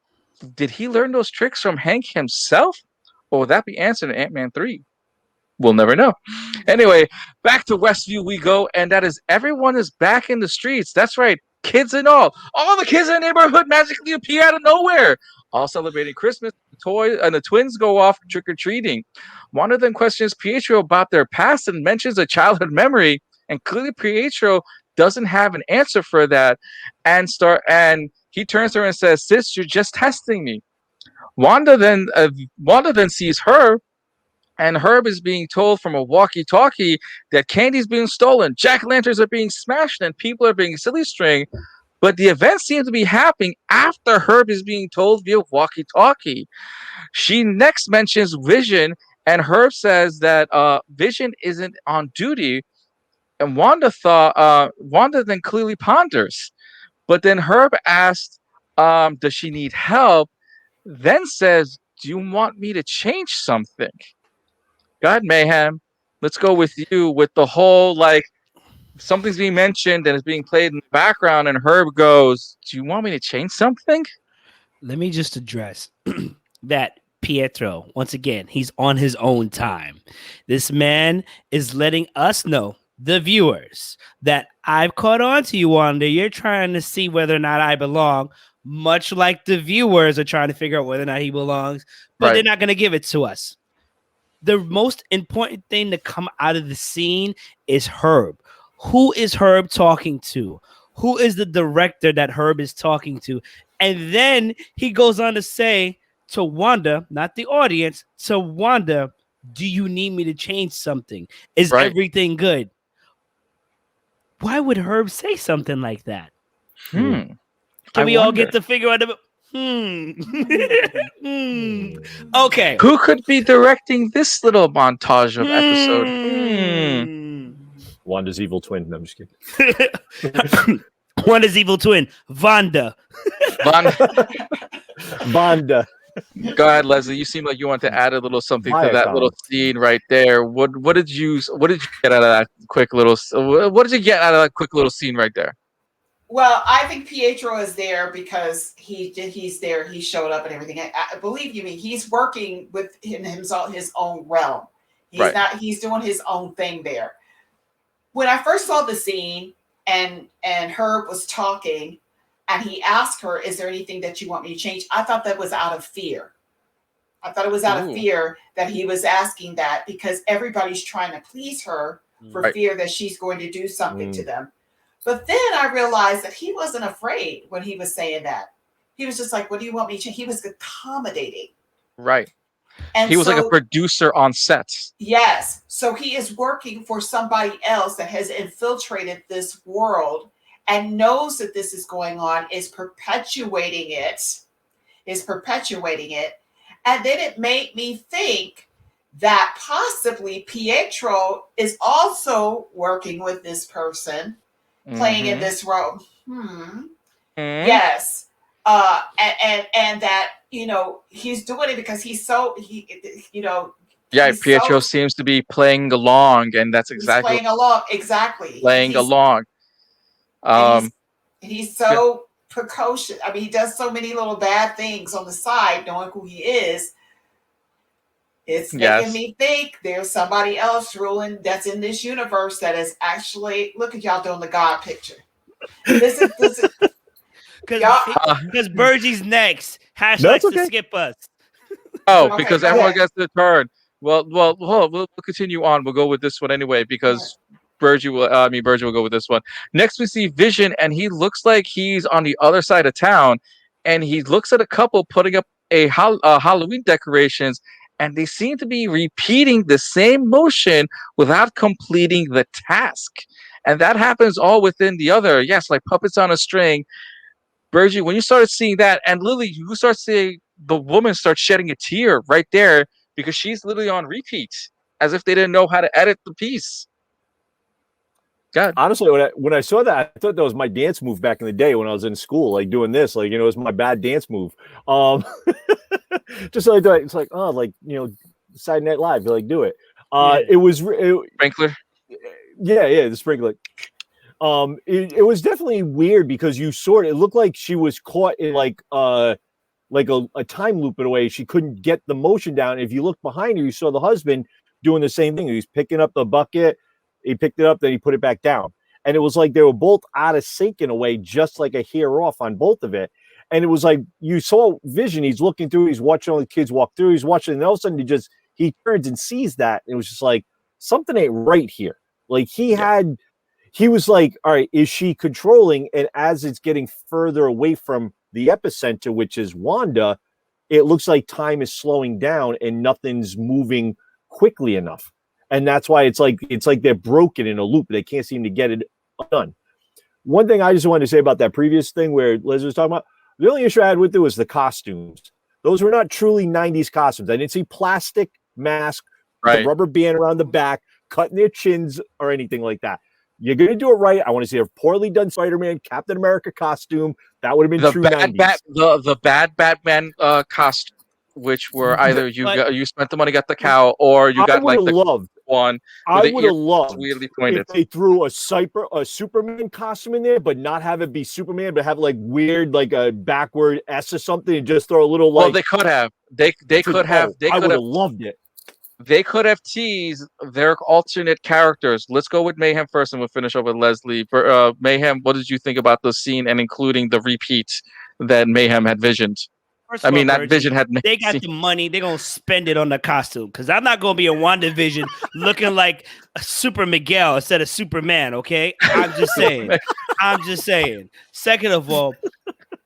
did he learn those tricks from Hank himself? Or will that be answered in Ant-Man 3? We'll never know. Anyway, back to Westview we go, and that is everyone is back in the streets. That's right, kids and all. All the kids in the neighborhood magically appear out of nowhere, all celebrating Christmas. The twins go off trick-or-treating. One of them questions Pietro about their past and mentions a childhood memory, and clearly Pietro doesn't have an answer for that, and he turns to her and says, "Sis, you're just testing me." Wanda then sees her, and Herb is being told from a walkie-talkie that candy's being stolen, jack-o'-lanterns are being smashed, and people are being silly string. But the events seem to be happening after Herb is being told via walkie-talkie. She next mentions Vision and Herb says that Vision isn't on duty, and Wanda then clearly ponders, but then Herb asked, does she need help? Then says, do you want me to change something? God, Mayhem, let's go with you with the whole, like, something's being mentioned and it's being played in the background, and Herb goes, do you want me to change something? Let me just address that Pietro, once again, he's on his own time. This man is letting us know, the viewers, that I've caught on to you, Wanda. You're trying to see whether or not I belong, much like the viewers are trying to figure out whether or not he belongs, but they're not going to give it to us. The most important thing to come out of the scene is Herb. Who is Herb talking to? Who is the director that Herb is talking to? And then he goes on to say to Wanda, not the audience, to Wanda, do you need me to change something? Is everything good? Why would Herb say something like that? Can we all get to figure out? Okay. Who could be directing this little montage of episode? Wanda's evil twin. No, I'm just kidding. Wanda's evil twin, Wanda. Wanda. Go ahead, Leslie. You seem like you want to add a little something to that little scene right there. What did you get out of that quick little? What did you get out of that quick little scene right there? Well, I think Pietro is there because he's there. He showed up and everything. I believe you. He's working with his own realm. He's not. He's doing his own thing there. When I first saw the scene and Herb was talking, and he asked her, "Is there anything that you want me to change?" I thought that was out of fear. I thought it was out of fear that he was asking that, because everybody's trying to please her for fear that she's going to do something to them. But then I realized that he wasn't afraid when he was saying that. He was just like, what do you want me to change? He was accommodating. Right. And he was like a producer on set. Yes. So he is working for somebody else that has infiltrated this world and knows that this is going on, is perpetuating it. And then it made me think that possibly Pietro is also working with this person, playing in this role. Yes. And that, he's doing it because Pietro seems to be playing along, and that's exactly playing along. Exactly. Playing along. He's so precocious. I mean, he does so many little bad things on the side, knowing who he is. It's making me think there's somebody else ruling that's in this universe that is actually, look at y'all doing the God picture. This is because Bergie's next. Hashtag to skip us. Oh, because everyone gets their turn. Well, we'll continue on. We'll go with this one anyway, because Bergie will go with this one. Next, we see Vision, and he looks like he's on the other side of town, and he looks at a couple putting up Halloween decorations, and they seem to be repeating the same motion without completing the task. And that happens all within the other, like puppets on a string. Bergie, when you started seeing that, and Lily, you start seeing the woman start shedding a tear right there, because she's literally on repeat, as if they didn't know how to edit the piece. God. Honestly, when I saw that, I thought that was my dance move back in the day when I was in school, like doing this, like, it was my bad dance move. Just like that, it's like, Saturday Night Live, like, do it. It was sprinkler. Yeah, the sprinkler. It was definitely weird, because it looked like she was caught in like a time loop in a way. She couldn't get the motion down. If you look behind her, you saw the husband doing the same thing. He's picking up the bucket. He picked it up, then he put it back down. And it was like they were both out of sync in a way, just like a hair off on both of it. And it was like you saw Vision, he's looking through, he's watching all the kids walk through, he's watching, and all of a sudden he turns and sees that. And it was just like, something ain't right here. Like he was like, all right, is she controlling? And as it's getting further away from the epicenter, which is Wanda, it looks like time is slowing down and nothing's moving quickly enough. And that's why it's like they're broken in a loop. They can't seem to get it done. One thing I just wanted to say about that previous thing where Liz was talking about, the only issue I had with it was the costumes. Those were not truly 90s costumes. I didn't see plastic mask the Right. rubber band around the back, cutting their chins or anything like that. You're going to do it right. I want to see a poorly done Spider-Man, Captain America costume. That would have been The true bad 90s. the bad Batman costume, which were either you spent the money, got the cow, or you I got would like have the loved. one I with the would ear have loved weirdly if pointed. they threw a Superman costume in there, but not have it be Superman, but have like weird, like a backward S or something, and just throw a little like. Well, they could have. They could have. They I could would have. have loved it. They could have teased their alternate characters. Let's go with Mayhem first, and we'll finish up with Leslie. For Mayhem, what did you think about the scene and including the repeat that Mayhem had visioned? First I of all, mean, not Virgie, vision had. they got the money. They're going to spend it on the costume because I'm not going to be in WandaVision looking like a Super Miguel instead of Superman, okay? I'm just saying. I'm just saying. Second of all,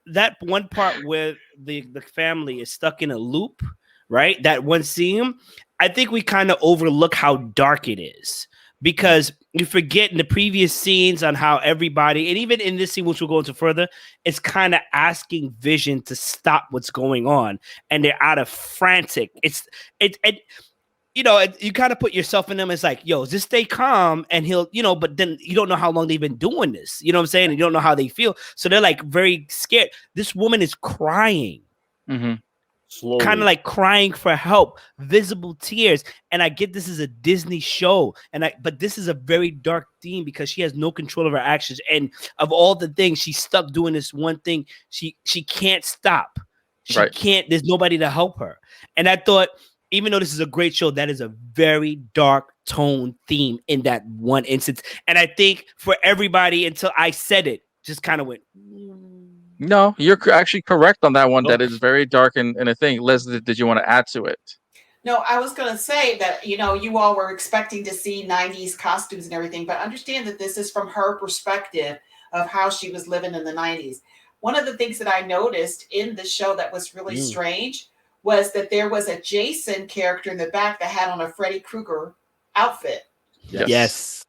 that one part where the family is stuck in a loop, right? That one scene, I think we kind of overlook how dark it is because you forget in the previous scenes on how everybody, and even in this scene, which we'll go into further, it's kind of asking Vision to stop what's going on, and they're out of frantic. You kind of put yourself in them. It's like, yo, just stay calm, and he'll, but then you don't know how long they've been doing this. You know what I'm saying? And you don't know how they feel, so they're like very scared. This woman is crying. Mm-hmm. Kind of like crying for help, visible tears. And I get this is a Disney show, but this is a very dark theme because she has no control of her actions. And of all the things, she's stuck doing this one thing. She can't stop. She can't. There's nobody to help her. And I thought, even though this is a great show, that is a very dark tone theme in that one instance. And I think for everybody, until I said it, just kind of went. No, you're actually correct on that one. Nope. That is very dark and a thing. Leslie, did you want to add to it? No, I was going to say that, you all were expecting to see 90s costumes and everything, but understand that this is from her perspective of how she was living in the 90s. One of the things that I noticed in the show that was really strange was that there was a Jason character in the back that had on a Freddy Krueger outfit. Yes.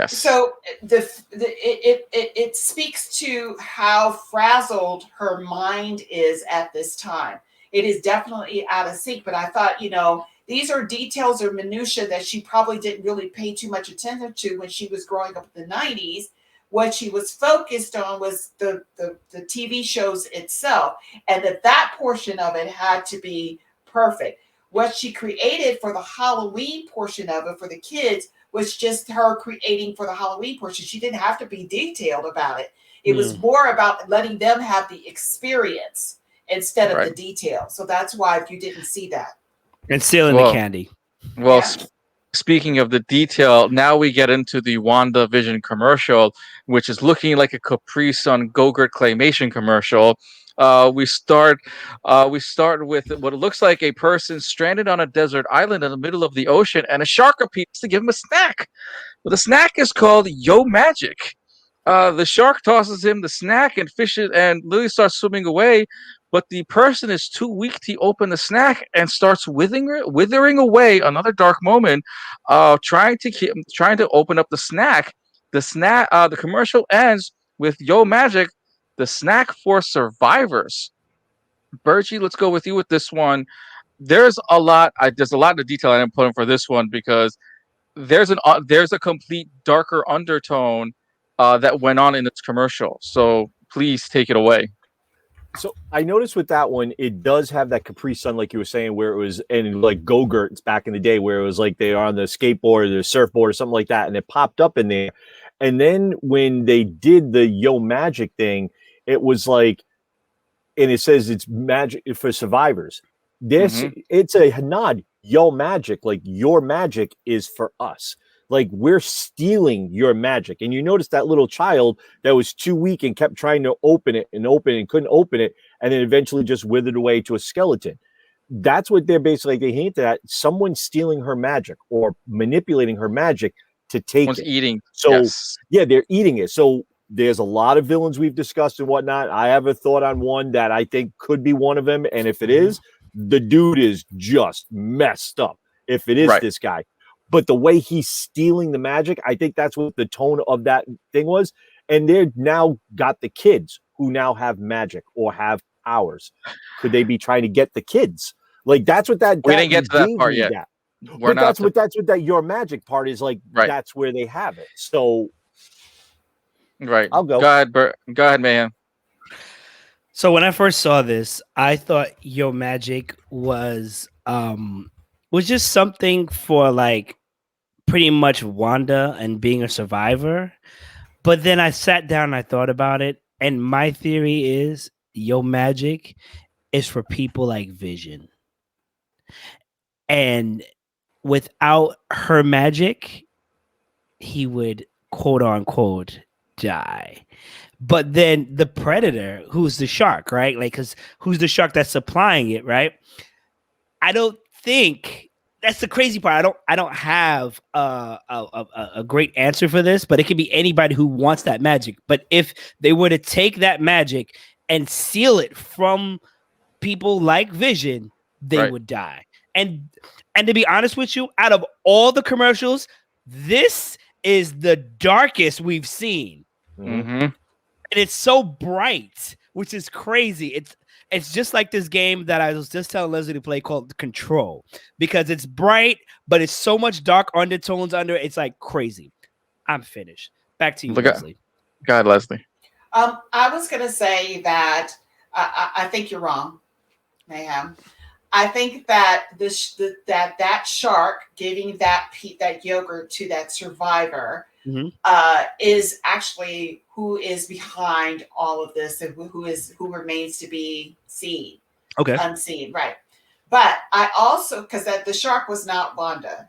So it speaks to how frazzled her mind is at this time. It is definitely out of sync, but I thought, these are details or minutia that she probably didn't really pay too much attention to when she was growing up in the 90s. What she was focused on was the TV shows itself, and that portion of it had to be perfect. What she created for the Halloween portion of it for the kids was just her creating for the Halloween portion. She didn't have to be detailed about it. It was more about letting them have the experience instead of the detail. So that's why you didn't see that. And stealing the candy. Well, speaking of the detail, now we get into the WandaVision commercial, which is looking like a Capri Sun Go-Gurt claymation commercial. We start with what looks like a person stranded on a desert island in the middle of the ocean, and a shark appears to give him a snack. Well, the snack is called Yo Magic. The shark tosses him the snack and fishes, and Lily starts swimming away. But the person is too weak to open the snack and starts withering away. Another dark moment. Trying to open up the snack. The commercial ends with Yo Magic, the snack for survivors. Bergie, let's go with you with this one. There's a lot of detail I didn't put in for this one because there's a complete darker undertone that went on in this commercial. So please take it away. So I noticed with that one, it does have that Capri Sun, like you were saying, where it was in like Go-Gurts back in the day, where it was like they are on the skateboard or the surfboard or something like that, and it popped up in there. And then when they did the Yo Magic thing, it was like, and it says it's magic for survivors. This it's a nod. Yo Magic, like your magic is for us. Like we're stealing your magic. And you notice that little child that was too weak and kept trying to open it and couldn't open it, and then eventually just withered away to a skeleton. That's what they're basically, they hint at someone stealing her magic or manipulating her magic to take it. Eating. So yeah, they're eating it. So there's a lot of villains we've discussed and whatnot. I have a thought on one that I think could be one of them. And if it is, the dude is just messed up. If it is this guy. But the way he's stealing the magic, I think that's what the tone of that thing was. And they've now got the kids who now have magic or have powers. Could they be trying to get the kids? Like that's what that. We didn't get to that part yet. we're But not. that's what that your magic part is like. Right. That's where they have it. So Right. I'll go. Go ahead, Bert. Go ahead, man. So when I first saw this, I thought Yo Magic was just something for like pretty much Wanda and being a survivor. But then I sat down and I thought about it, and my theory is Yo Magic is for people like Vision. And without her magic, he would quote unquote die. But then the predator, who's the shark, right? Like, because who's the shark that's supplying it, right? I don't think that's the crazy part. I don't have a great answer for this, but it could be anybody who wants that magic. But if they were to take that magic and seal it from people like Vision, they would die. And to be honest with you, out of all the commercials, this is the darkest we've seen. Mm-hmm. And it's so bright, which is crazy. It's just like this game that I was just telling Leslie to play called Control, because it's bright, but it's so much dark undertones under it. It's like crazy. I'm finished. Back to you, Leslie. Go ahead, Leslie. I was going to say that I think you're wrong, Mayhem. I think that that shark giving that yogurt to that survivor is actually who is behind all of this, and who remains to be seen, unseen, right? But I also, because that the shark was not Wanda,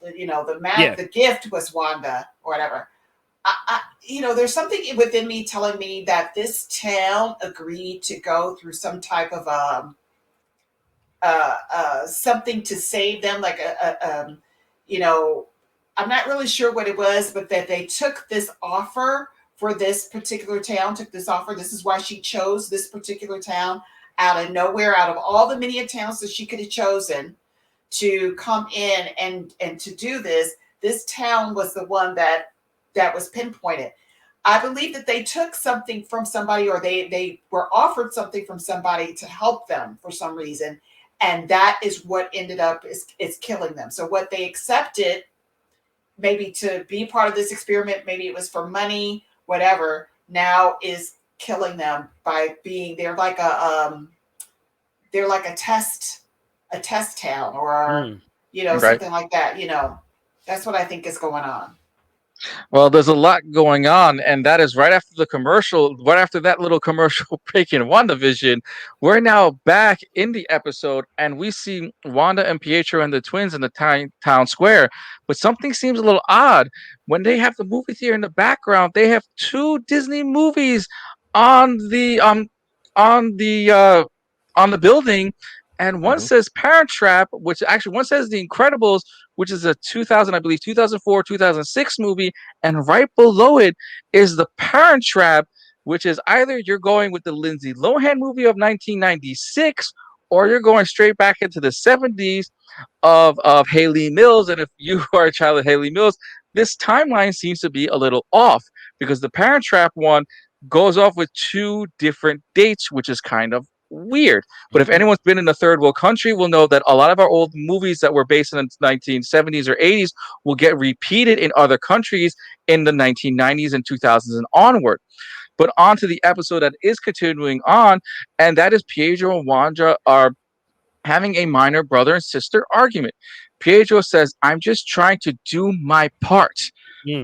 the gift was Wanda or whatever. There's something within me telling me that this town agreed to go through some type of something to save them, like I'm not really sure what it was, but that they took this offer for this particular town, This is why she chose this particular town out of nowhere, out of all the many towns that she could have chosen to come in and to do this. This town was the one that was pinpointed. I believe that they took something from somebody, or they were offered something from somebody to help them for some reason. And that is what ended up is killing them. So what they accepted, maybe to be part of this experiment, maybe it was for money, whatever, now is killing them by being, they're like a test town, or something like that. That's what I think is going on. Well, there's a lot going on, and that is right after the commercial, right after that little commercial break in WandaVision, we're now back in the episode, and we see Wanda and Pietro and the twins in the town square. But something seems a little odd. When they have the movie theater in the background, they have two Disney movies on the building, and one says Parent Trap, which actually one says The Incredibles, which is a 2004, 2006 movie, and right below it is The Parent Trap, which is either you're going with the Lindsay Lohan movie of 1996, or you're going straight back into the 70s of Haley Mills. And if you are a child of Haley Mills, this timeline seems to be a little off, because the Parent Trap one goes off with two different dates, which is kind of weird. But if anyone's been in a third world country, will know that a lot of our old movies that were based in the 1970s or 80s will get repeated in other countries in the 1990s and 2000s and onward. But on to the episode that is continuing on, and that is Pietro and Wanda are having a minor brother and sister argument. Pietro says, "I'm just trying to do my part.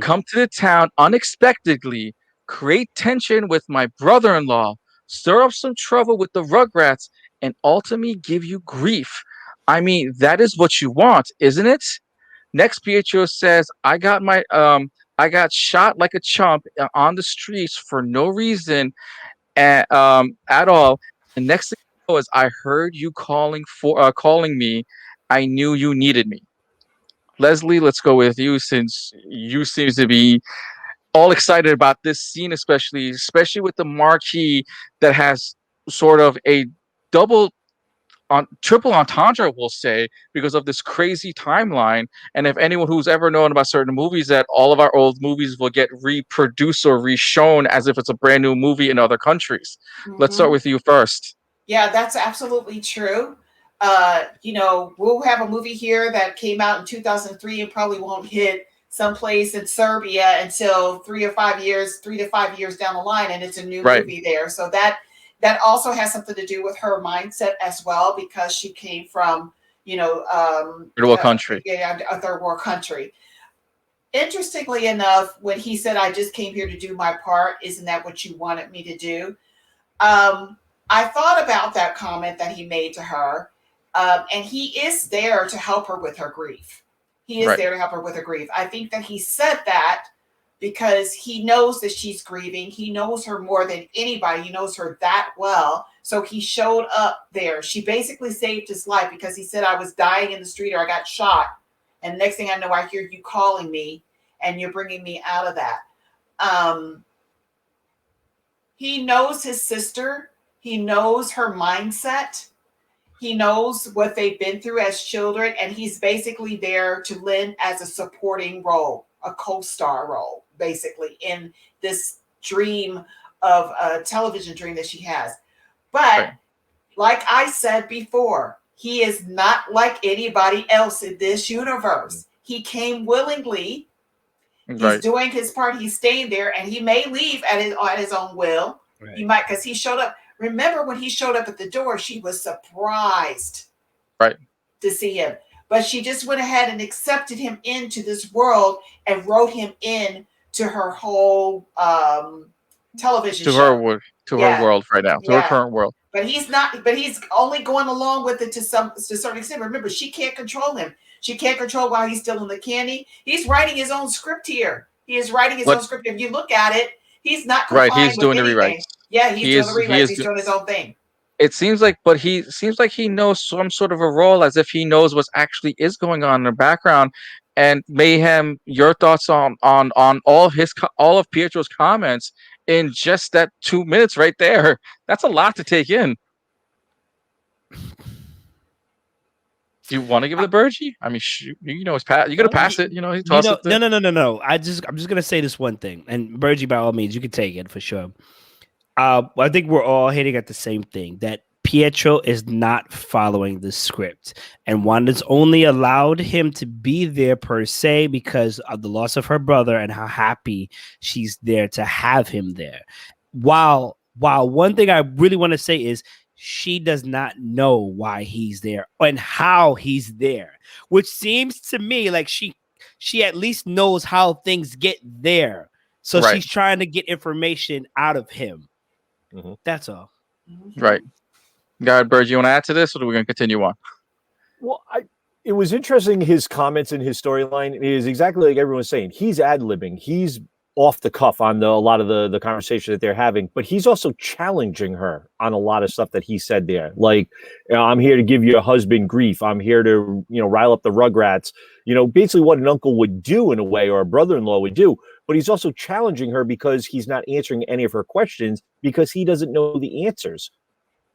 Come to the town unexpectedly, create tension with my brother-in-law, stir up some trouble with the Rugrats, and ultimately give you grief. I mean, that is what you want, isn't it?" Next, Pietro says, I got shot like a chump on the streets for no reason at all. And next thing you know is I heard you calling me. I knew you needed me. Leslie, let's go with you, since you seem to be all excited about this scene, especially with the marquee that has sort of a triple entendre, we'll say, because of this crazy timeline. And if anyone who's ever known about certain movies, that all of our old movies will get reproduced or reshown as if it's a brand new movie in other countries. Let's start with you first. Yeah, that's absolutely true. You know, we'll have a movie here that came out in 2003 and probably won't hit someplace in Serbia until 3 to 5 years down the line, and it's a new movie there. So that also has something to do with her mindset as well, because she came from, you know, third world country. A third world country. Interestingly enough, when he said, "I just came here to do my part," isn't that what you wanted me to do? I thought about that comment that he made to her, and he is there to help her with her grief. He is there to help her with her grief. I think that he said that because he knows that she's grieving. He knows her more than anybody. He knows her that well. So he showed up there. She basically saved his life, because he said, "I was dying in the street, or I got shot. And next thing I know, I hear you calling me, and you're bringing me out of that." He knows his sister. He knows her mindset. He knows what they've been through as children, and he's basically there to lend as a supporting role, a co-star role, basically, in this dream of a television dream that she has. But like I said before, he is not like anybody else in this universe. He came willingly. He's doing his part. He's staying there, and he may leave at his own will. He might, because he showed up. Remember when he showed up at the door, she was surprised to see him. But she just went ahead and accepted him into this world and wrote him in to her whole television show. To her world right now, to her current world. But he's not. But he's only going along with it to a certain extent. Remember, she can't control him. She can't control while he's still in the candy. He's writing his own script here. He is writing his own script. If you look at it, he's not He's doing the rewrites. Yeah, he's doing the rewrites. He's doing his own thing. It seems like, but he seems like he knows some sort of a role, as if he knows what actually is going on in the background. And Mayhem, your thoughts on all of Pietro's comments in just that 2 minutes right there? That's a lot to take in. Do you want to give it to Bergie? I mean, you know, you're gonna pass it. You know, he tosses it. No. I'm just gonna say this one thing, and Bergie, by all means, you can take it for sure. I think we're all hitting at the same thing, that Pietro is not following the script, and Wanda's only allowed him to be there per se because of the loss of her brother and how happy she's there to have him there. While one thing I really want to say is, she does not know why he's there and how he's there, which seems to me like she at least knows how things get there. So she's trying to get information out of him. That's all. Right. God, Bird, you want to add to this, or are we going to continue on? Well, it was interesting, his comments and his storyline is exactly like everyone's saying. He's ad-libbing. He's off the cuff on a lot of the conversation that they're having, but he's also challenging her on a lot of stuff that he said there. Like, I'm here to give your husband grief. I'm here to, rile up the Rugrats. Basically what an uncle would do in a way, or a brother-in-law would do. But he's also challenging her because he's not answering any of her questions, because he doesn't know the answers,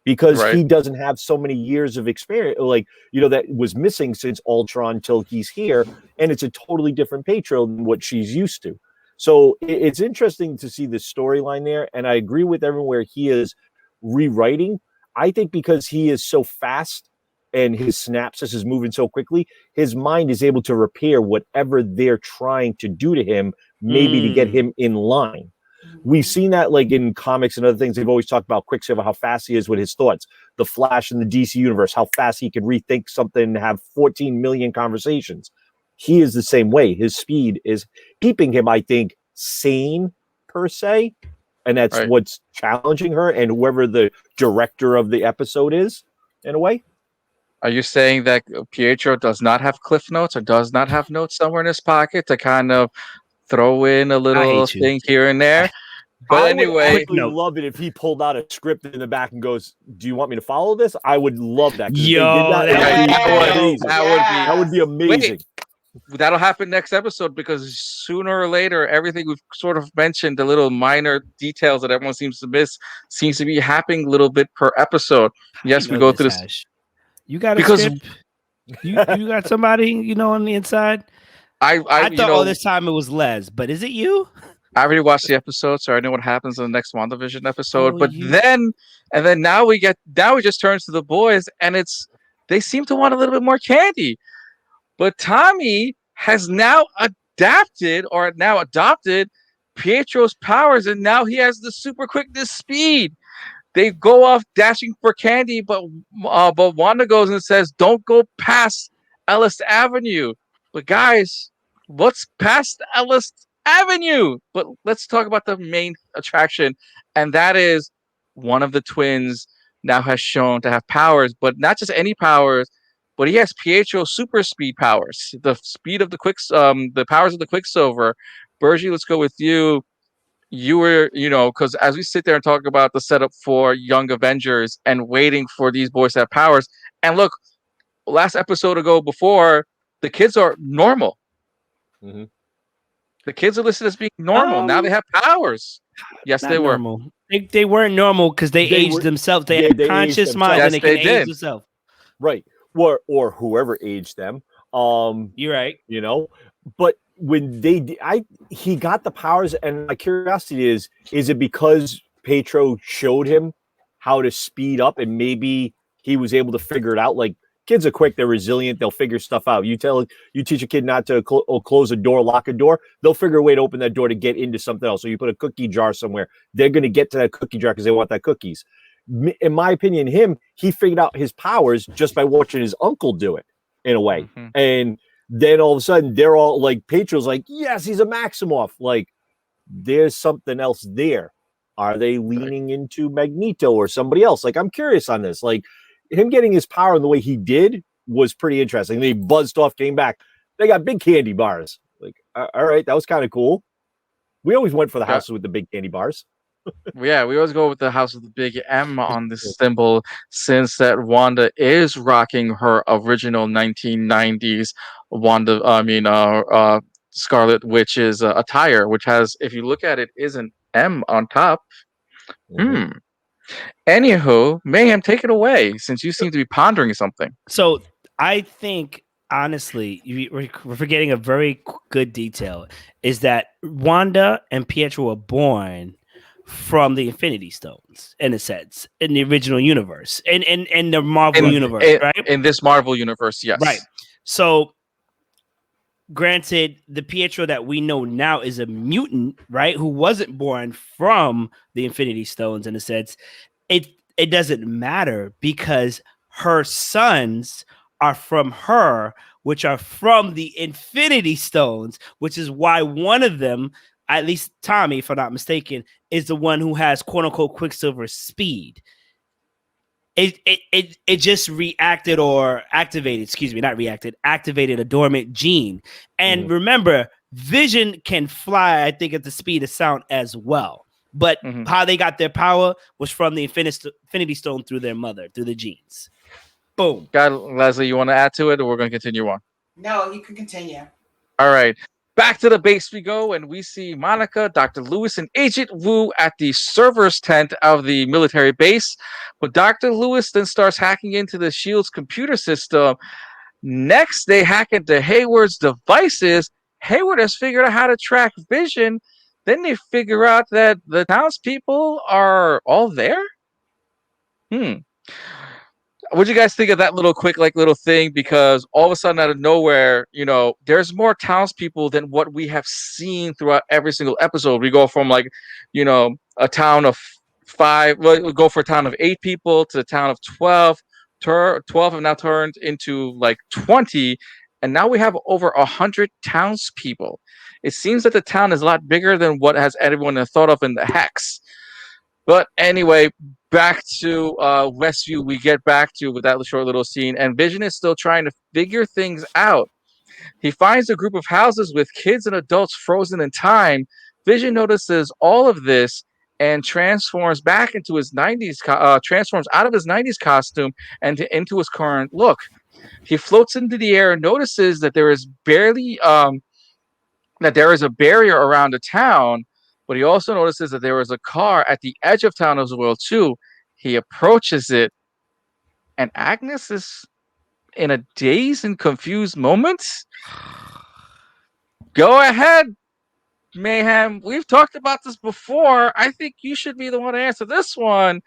because he doesn't have so many years of experience, that was missing since Ultron till he's here. And it's a totally different Pietro than what she's used to. So it's interesting to see the storyline there. And I agree with everyone where he is rewriting. I think because he is so fast and his synapses is moving so quickly, his mind is able to repair whatever they're trying to do to him, maybe to get him in line. We've seen that like in comics and other things. They've always talked about Quicksilver, how fast he is with his thoughts. The Flash in the DC universe, how fast he can rethink something and have 14 million conversations. He is the same way. His speed is keeping him, I think, sane per se. And that's what's challenging her and whoever the director of the episode is, in a way. Are you saying that Pietro does not have cliff notes, or does not have notes somewhere in his pocket to kind of throw in a little thing here and there? But anyway, I would love it if he pulled out a script in the back and goes, "Do you want me to follow this?" I would love that. That would be amazing. That'll happen next episode, because sooner or later, everything we've sort of mentioned, the little minor details that everyone seems to miss, seems to be happening a little bit per episode. Yes, we go through this. Hash. You got a script? You got somebody on the inside? I thought all this time it was Les, but is it you? I already watched the episode, so I know what happens in the next WandaVision episode. But then now we just turns to the boys, and they seem to want a little bit more candy. But Tommy has now adopted Pietro's powers, and now he has the super quickness speed. They go off dashing for candy, but Wanda goes and says, "Don't go past Ellis Avenue." But guys, what's past Ellis Avenue? But let's talk about the main attraction, and that is one of the twins now has shown to have powers, but not just any powers, but he has Pietro super speed powers, the speed of the powers of the Quicksilver. Bergie, let's go with you. You were, because as we sit there and talk about the setup for Young Avengers and waiting for these boys to have powers, and look, last episode ago before, the kids are normal. Mm-hmm. The kids are listed as being normal. Now they have powers. Yes, they were. Normal. They weren't normal because they aged themselves. They had conscious minds and they can age themselves. Right. Or whoever aged them. You're right. But when he got the powers, and my curiosity is it because Pietro showed him how to speed up, and maybe he was able to figure it out? Like, kids are quick, they're resilient, they'll figure stuff out. You teach a kid not to close a door, lock a door, they'll figure a way to open that door to get into something else. So you put a cookie jar somewhere, they're going to get to that cookie jar because they want that cookies. In my opinion, he figured out his powers just by watching his uncle do it, in a way. Mm-hmm. And then all of a sudden, they're all like, Pietro's like, yes, he's a Maximoff. Like, there's something else there. Are they leaning into Magneto or somebody else? Like, I'm curious on this. Like, him getting his power in the way he did was pretty interesting. They buzzed off, came back. They got big candy bars. Like, all right, that was kind of cool. We always went for the houses with the big candy bars. Yeah, we always go with the house with the big M on the symbol, since that Wanda is rocking her original 1990s Scarlet Witch's attire, which has, if you look at it, is an M on top. Anywho, Mayhem, take it away, since you seem to be pondering something. So I think, honestly, we're forgetting a very good detail, is that Wanda and Pietro were born from the Infinity Stones, in a sense, in the original universe, in the Marvel universe, right? In this Marvel universe, yes. Right. So, granted, the Pietro that we know now is a mutant, right? Who wasn't born from the Infinity Stones, in a sense. It doesn't matter because her sons are from her, which are from the Infinity Stones, which is why one of them, at least Tommy, if I'm not mistaken, is the one who has quote unquote Quicksilver speed. It just reacted or activated, activated a dormant gene. And remember, Vision can fly, I think, at the speed of sound as well. But how they got their power was from the Infinity Stone through their mother, through the genes. Boom. Leslie, you want to add to it, or we're going to continue on? No, you can continue. All right. Back to the base we go, and we see Monica, Dr. Lewis, and Agent Wu at the server's tent of the military base. But Dr. Lewis then starts hacking into the S.H.I.E.L.D.'s computer system. Next, they hack into Hayward's devices. Hayward has figured out how to track Vision. Then they figure out that the townspeople are all there. What'd you guys think of that little thing? Because all of a sudden, out of nowhere, there's more townspeople than what we have seen throughout every single episode. We go from a town of 5. Well, we go for a town of 8 people to a town of 12. 12 have now turned into 20, and now we have over 100 townspeople. It seems that the town is a lot bigger than what has everyone thought of in the Hex. But anyway, back to Westview, we get back to with that short little scene, and Vision is still trying to figure things out. He finds a group of houses with kids and adults frozen in time. Vision notices all of this and transforms back into his 90s, transforms out of his 90s costume and into his current look. He floats into the air and notices that there is a barrier around the town. But he also notices that there is a car at the edge of town as well, too. He approaches it, and Agnes is in a dazed and confused moment. Go ahead, Mayhem, we've talked about this before. I think you should be the one to answer this one.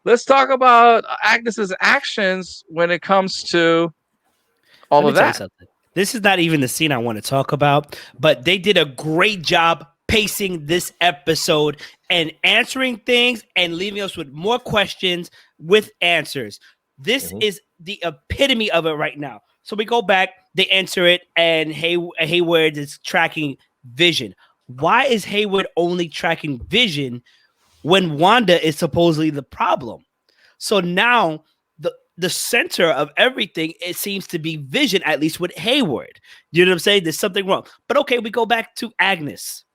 Let's talk about Agnes's actions when it comes to all Let me of tell you that. something. This is not even the scene I want to talk about, but they did a great job pacing this episode and answering things and leaving us with more questions with answers. This is the epitome of it right now. So we go back, they answer it, and Hayward is tracking Vision. Why is Hayward only tracking Vision when Wanda is supposedly the problem? So now the center of everything, it seems to be Vision, at least with Hayward. You know what I'm saying? There's something wrong. But okay, we go back to Agnes.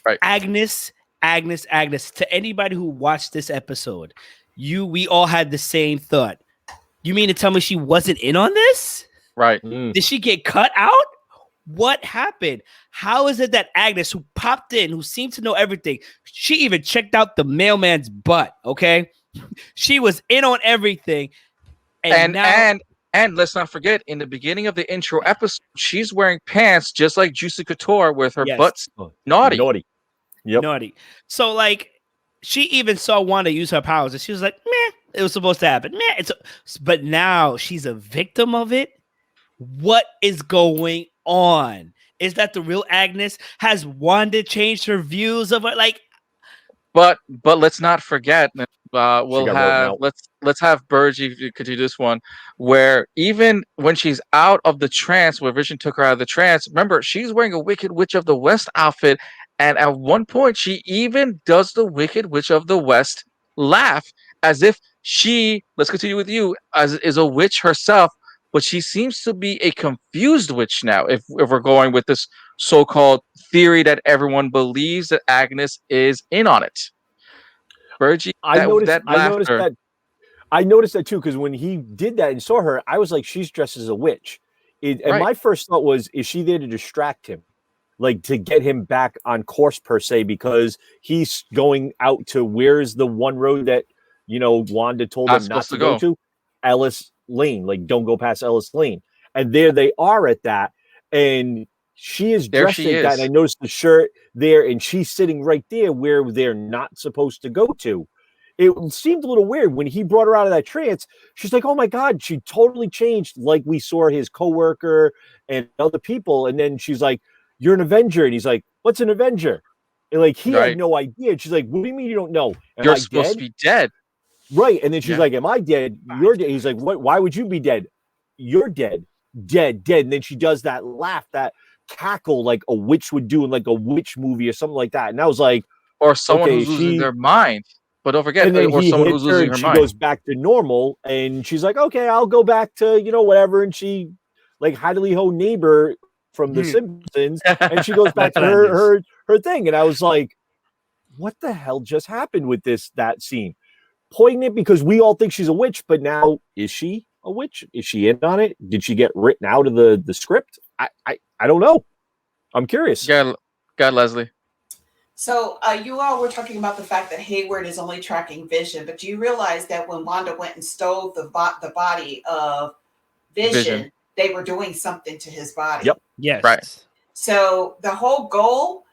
Right. Agnes. To anybody who watched this episode, we all had the same thought. You mean to tell me she wasn't in on this? Right. Did she get cut out? What happened? How is it that Agnes, who popped in, who seemed to know everything, she even checked out the mailman's butt, okay? She was in on everything. And let's not forget, in the beginning of the intro episode, she's wearing pants just like Juicy Couture with her butt's naughty. Yep. Naughty. So, like, she even saw Wanda use her powers, and she was like, meh, it was supposed to happen. Meh, but now she's a victim of it. What is going on? Is that the real Agnes? Has Wanda changed her views of it? Like, but let's not forget. We'll have let's have Burgie continue this one, where even when she's out of the trance, where Vision took her out of the trance, remember she's wearing a Wicked Witch of the West outfit, and at one point she even does the Wicked Witch of the West laugh, as if she, let's continue with you, is a witch herself, but she seems to be a confused witch now. If we're going with this so-called theory that everyone believes that Agnes is in on it. Virgie, I noticed that too, because when he did that and saw her, I was like, she's dressed as a witch. And my first thought was, is she there to distract him? Like to get him back on course per se, because he's going out to, where's the one road that, Wanda told him not to go to? Ellis Lane. Like, don't go past Ellis Lane. And there they are at that. And she is dressed like that. And I noticed the shirt there, and she's sitting right there where they're not supposed to go to. It seemed a little weird when he brought her out of that trance. She's like, oh my God, she totally changed. Like we saw his coworker and other people. And then she's like, you're an Avenger. And he's like, what's an Avenger? And like, he had no idea. And she's like, what do you mean you don't know? You're supposed to be dead. Right. And then she's like, am I dead? You're dead. He's like, what? Why would you be dead? You're dead. Dead. And then she does that laugh, that cackle like a witch would do in like a witch movie or something like that. And I was like, or someone who's losing their mind. But don't forget, or someone who's losing her mind. She goes back to normal, and she's like, okay, I'll go back to, whatever. And she, like Heidely Ho neighbor from The Simpsons, and she goes back to her thing. And I was like, what the hell just happened with that scene? Poignant, because we all think she's a witch, but now, is she a witch? Is she in on it? Did she get written out of the script? I don't know. I'm curious. Yeah, God, Leslie. So you all were talking about the fact that Hayward is only tracking Vision, but do you realize that when Wanda went and stole the body of Vision, they were doing something to his body? Yep. Yes. Right. So the whole goal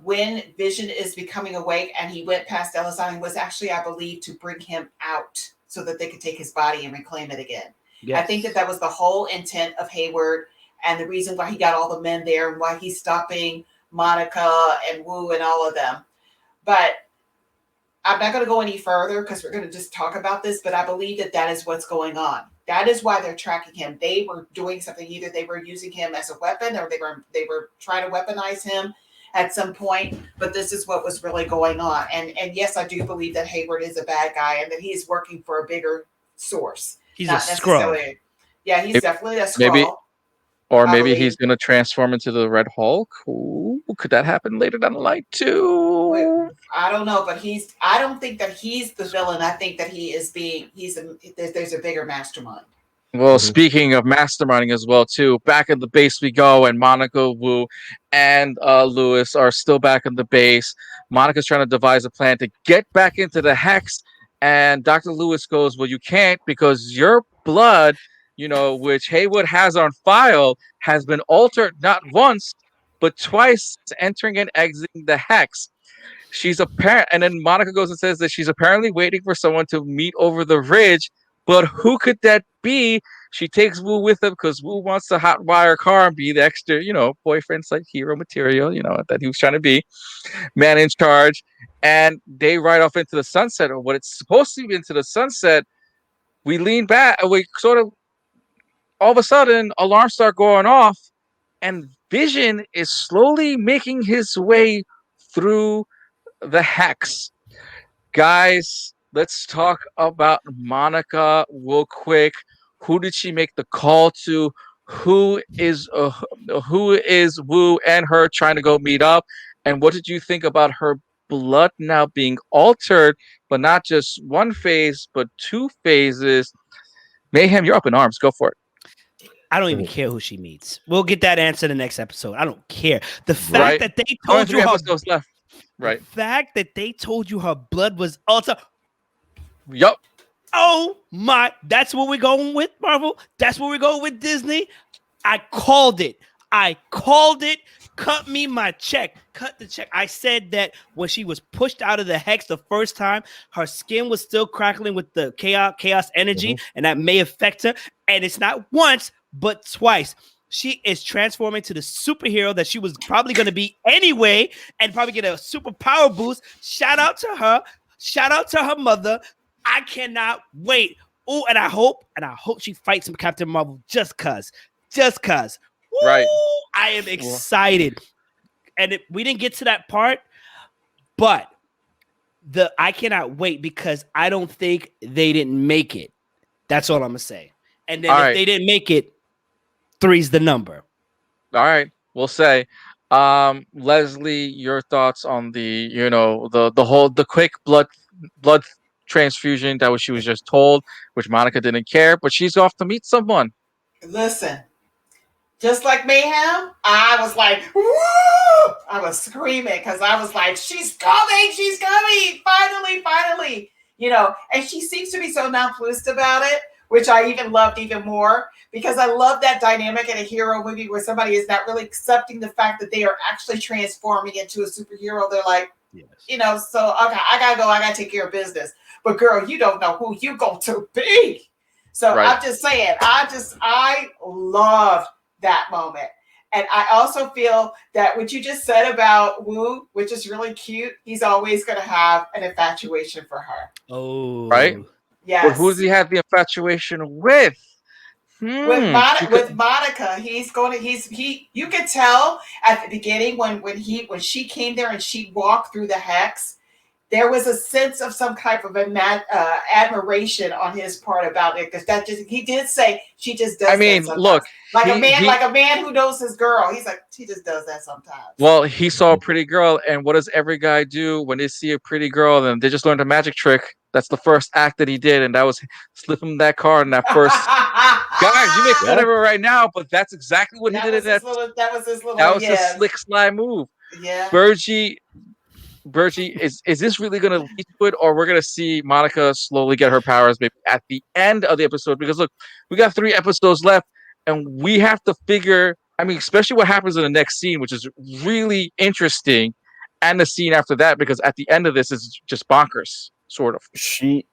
when Vision is becoming awake and he went past Ellis Island was actually, I believe, to bring him out so that they could take his body and reclaim it again. Yes. I think that was the whole intent of Hayward and the reason why he got all the men there and why he's stopping Monica and Wu and all of them. But I'm not going to go any further because we're going to just talk about this, but I believe that is what's going on. That is why they're tracking him. They were doing something. Either they were using him as a weapon or they were trying to weaponize him at some point, but this is what was really going on. And yes, I do believe that Hayward is a bad guy and that he's working for a bigger source. He's a Skrull. Yeah, he's definitely a Skrull. Maybe he's going to transform into the Red Hulk. Ooh, could that happen later down the line too? I don't know, but I don't think that he's the villain. I think that there's a bigger mastermind. Well, speaking of masterminding as well too, back at the base we go, and Monica, Wu, and Lewis are still back in the base. Monica's trying to devise a plan to get back into the Hex, and Dr. Lewis goes, well, you can't because your blood, which Hayward has on file, has been altered not once, but twice entering and exiting the hex. She's apparent, and then Monica goes and says that she's apparently waiting for someone to meet over the ridge. But who could that be? She takes Wu with her because Wu wants to hotwire car and be the extra, boyfriend's like hero material, that he was trying to be, man in charge. And they ride off into the sunset, or what it's supposed to be into the sunset. We lean back, and we sort of, all of a sudden, alarms start going off, and Vision is slowly making his way through the hex. Guys, let's talk about Monica real quick. Who did she make the call to? Who is Wu and her trying to go meet up? And what did you think about her blood now being altered, but not just one phase, but two phases? Mayhem, you're up in arms. Go for it. I don't even care who she meets. We'll get that answer in the next episode. I don't care. The fact that they told you episodes left. Right. The fact that they told you her blood was altered. Yup. Oh my! That's what we're going with, Marvel. That's what we're going with, Disney. I called it. Cut me my check. Cut the check. I said that when she was pushed out of the hex the first time, her skin was still crackling with the chaos energy, and that may affect her. And it's not once, but twice. She is transforming to the superhero that she was probably going to be anyway, and probably get a super power boost. Shout out to her. Shout out to her mother. I cannot wait. Oh, and I hope she fights some Captain Marvel just cause. Woo, right. I am excited. And we didn't get to that part, but I cannot wait because I don't think they didn't make it. That's all I'm gonna say. And then if they didn't make it, 3's the number. All right, we'll say. Leslie, your thoughts on the the quick blood transfusion that she was just told, which Monica didn't care, but she's off to meet someone. Listen, just like Mayhem, I was like, woo! I was screaming because I was like, she's coming, finally, and she seems to be so nonplussed about it, which I even loved even more, because I love that dynamic in a hero movie where somebody is not really accepting the fact that they are actually transforming into a superhero. They're like, so okay, I gotta go, I gotta take care of business. But girl, you don't know who you going to be. So right. I'm just saying, I loved that moment. And I also feel that what you just said about Wu, which is really cute, he's always going to have an infatuation for her. Oh, right. Yes. But who does he have the infatuation with? With Monica, you could tell at the beginning when she came there and she walked through the hex, there was a sense of some type of admiration on his part about it, because he did say she just does. I mean, look, like a man who knows his girl. He's like, she just does that sometimes. Well, he saw a pretty girl, and what does every guy do when they see a pretty girl? Then they just learned a magic trick. That's the first act that he did, and that was slip him that card in that first. Guys, you make fun of her right now, but that's exactly what he did. That was his slick slide move. Yeah, Bergie, is this really going to lead to it, or we're going to see Monica slowly get her powers maybe at the end of the episode? Because look, we got 3 episodes left, and we have to figure. I mean, especially what happens in the next scene, which is really interesting, and the scene after that, because at the end of this is just bonkers, sort of. She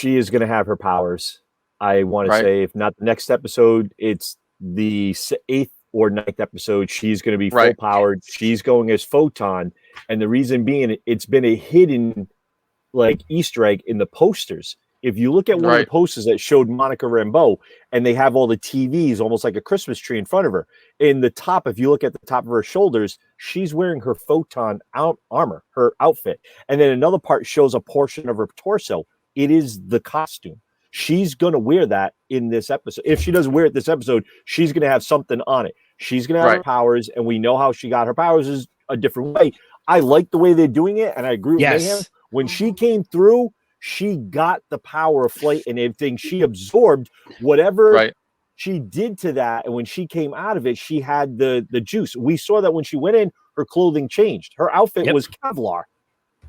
is going to have her powers. I want to say, if not the next episode, it's the 8th or 9th episode. She's going to be full powered. She's going as Photon. And the reason being, it's been a hidden Easter egg in the posters. If you look at one of the posters that showed Monica Rambeau, and they have all the TVs almost like a Christmas tree in front of her. In the top, if you look at the top of her shoulders, she's wearing her Photon armor, her outfit. And then another part shows a portion of her torso. It is the costume. She's going to wear that in this episode. If she doesn't wear it this episode, she's going to have something on it. She's going to have her powers, and we know how she got her powers is a different way. I like the way they're doing it, and I agree with Mayhem. When she came through, she got the power of flight and everything. She absorbed whatever she did to that, and when she came out of it, she had the juice. We saw that when she went in, her clothing changed. Her outfit was Kevlar.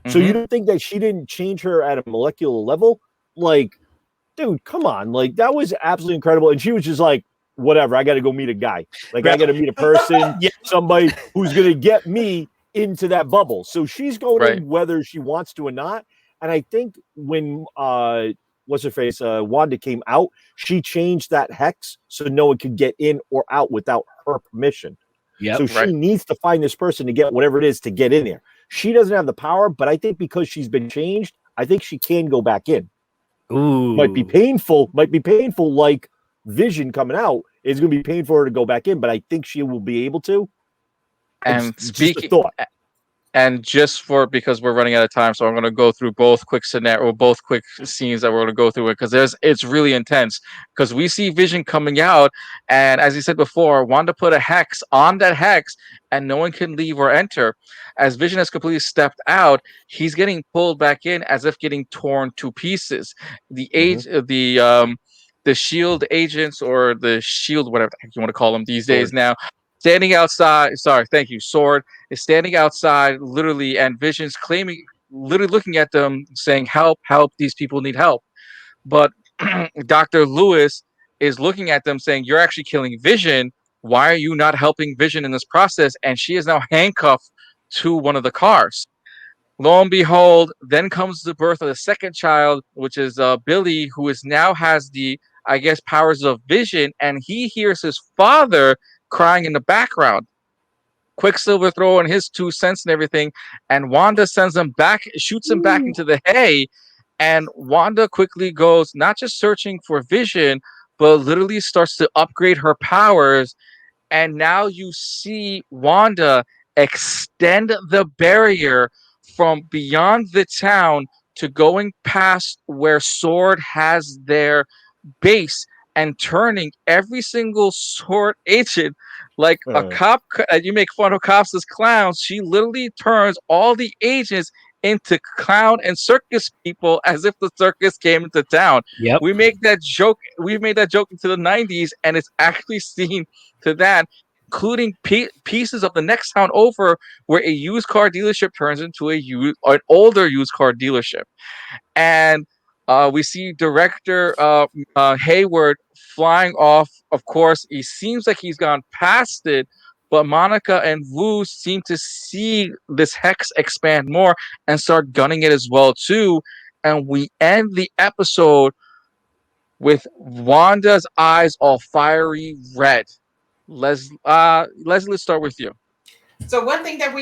So you don't think that she didn't change her at a molecular level? Dude, come on. That was absolutely incredible. And she was just like, whatever. I got to go meet a guy. Like I Right. got to meet a person, Yeah. somebody who's going to get me into that bubble. So she's going Right. in whether she wants to or not. And I think when what's her face, Wanda came out, she changed that hex so no one could get in or out without her permission. Yep. So she Right. needs to find this person to get whatever it is to get in there. She doesn't have the power, but I think because she's been changed, I think she can go back in. Ooh. Might be painful like Vision coming out. It's going to be painful for her to go back in, but I think she will be able to. And It's just a speaking, thought. and just for because we're running out of time, so I'm going to go through both quick scenes that we're going to go through it because it's really intense because we see Vision coming out, and as you said before, Wanda put a hex on that hex, and no one can leave or enter. As Vision has completely stepped out, he's getting pulled back in as if getting torn to pieces. The the shield agents or the shield, whatever the heck you want to call them these days Sword. now, standing outside. Sorry, thank you, Sword is standing outside literally, and Vision's claiming, literally looking at them saying, help, help, these people need help. But Dr. Lewis is looking at them saying, you're actually killing Vision. Why are you not helping Vision in this process? And she is now handcuffed to one of the cars. Lo and behold, then comes the birth of the second child, which is Billy, who is now has the, I guess, powers of Vision, and he hears his father crying in the background. Quicksilver throwing his 2 cents and everything, and Wanda sends him back, shoots him back into the hay, and Wanda quickly goes not just searching for Vision, but literally starts to upgrade her powers. And now you see Wanda extend the barrier from beyond the town to going past where Sword has their base and turning every single Sword agent like a cop. You make fun of cops as clowns. She literally turns all the agents into clown and circus people as if the circus came into town. Yep. We make that joke. We've made that joke into the 90s, and it's actually seen to that, including pieces of the next town over where a used car dealership turns into an older used car dealership. And we see director Hayward flying off. Of course, he seems like he's gone past it, but Monica and Wu seem to see this hex expand more and start gunning it as well too. And we end the episode with Wanda's eyes all fiery red. Leslie, let's start with you. So one thing that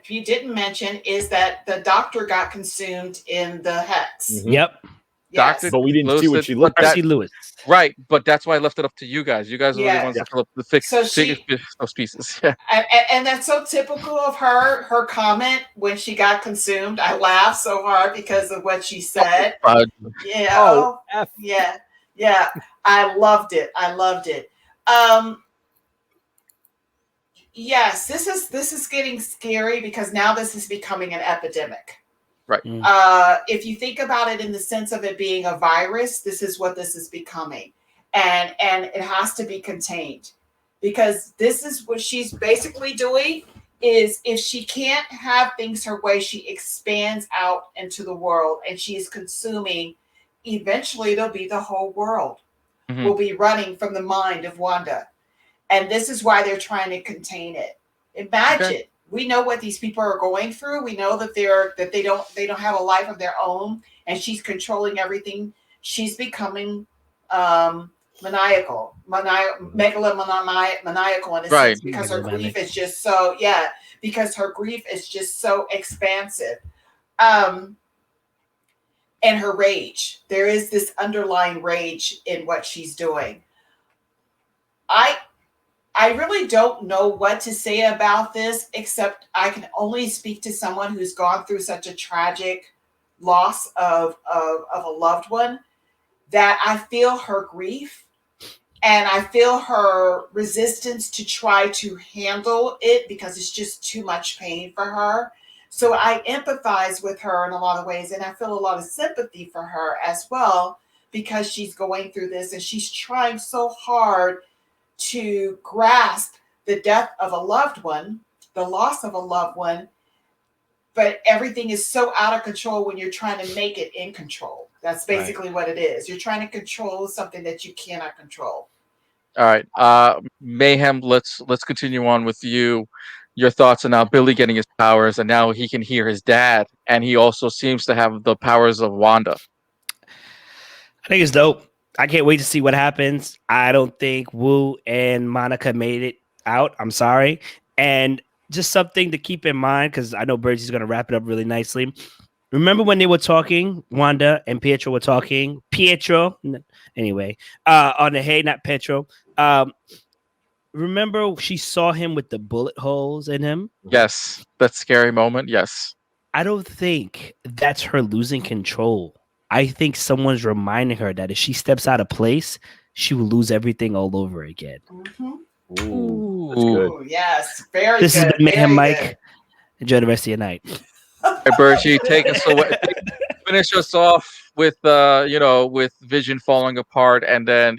you didn't mention is that the doctor got consumed in the hex. Mhm. Yep. Yes. Dr. But we didn't see what she looked that- Darcy Lewis. Right, but that's why I left it up to you guys. You guys are the Yeah. ones Yeah. that fill up the thick, So thickest those pieces. Yeah. And that's so typical of her. Her comment when she got consumed, I laughed so hard because of what she said. Yeah. Oh, F. Yeah. Yeah. I loved it. I loved it. Yes, this is getting scary because now this is becoming an epidemic. Right. If you think about it in the sense of it being a virus, this is what this is becoming, and it has to be contained, because this is what she's basically doing. Is if she can't have things her way, she expands out into the world, and she is consuming. Eventually, it'll be the whole world. Mhm. Will be running from the mind of Wanda. And this is why they're trying to contain it. Imagine, we know what these people are going through. We know that they don't have a life of their own, and she's controlling everything. She's becoming maniacal in a sense, because her grief is just so because her grief is just so expansive. And her rage. There is this underlying rage in what she's doing. I really don't know what to say about this, except I can only speak to someone who's gone through such a tragic loss of a loved one, that I feel her grief and I feel her resistance to try to handle it, because it's just too much pain for her. So I empathize with her in a lot of ways, and I feel a lot of sympathy for her as well, because she's going through this and she's trying so hard to grasp the death of a loved one, the loss of a loved one, but everything is so out of control when you're trying to make it in control. That's basically what it is. You're trying to control something that you cannot control. All right. Mayhem, let's continue on with you. Your thoughts on now Billy getting his powers, and now he can hear his dad, and he also seems to have the powers of Wanda. I think it's dope. I can't wait to see what happens. I don't think Wu and Monica made it out. I'm sorry. And just something to keep in mind, because I know Birdie's going to wrap it up really nicely. Remember when they were talking, Wanda and Pietro were talking. Anyway, on the Hey, not Pietro. Remember she saw him with the bullet holes in him? Yes, that scary moment. Yes. I don't think that's her losing control. I think someone's reminding her that if she steps out of place, she will lose everything all over again. Mm-hmm. Ooh, that's good. Ooh, yes, very This good. is Mayhem very Mike. good. Enjoy the rest of your night. Hey, Bergie, take us away. Finish us off with with Vision falling apart, and then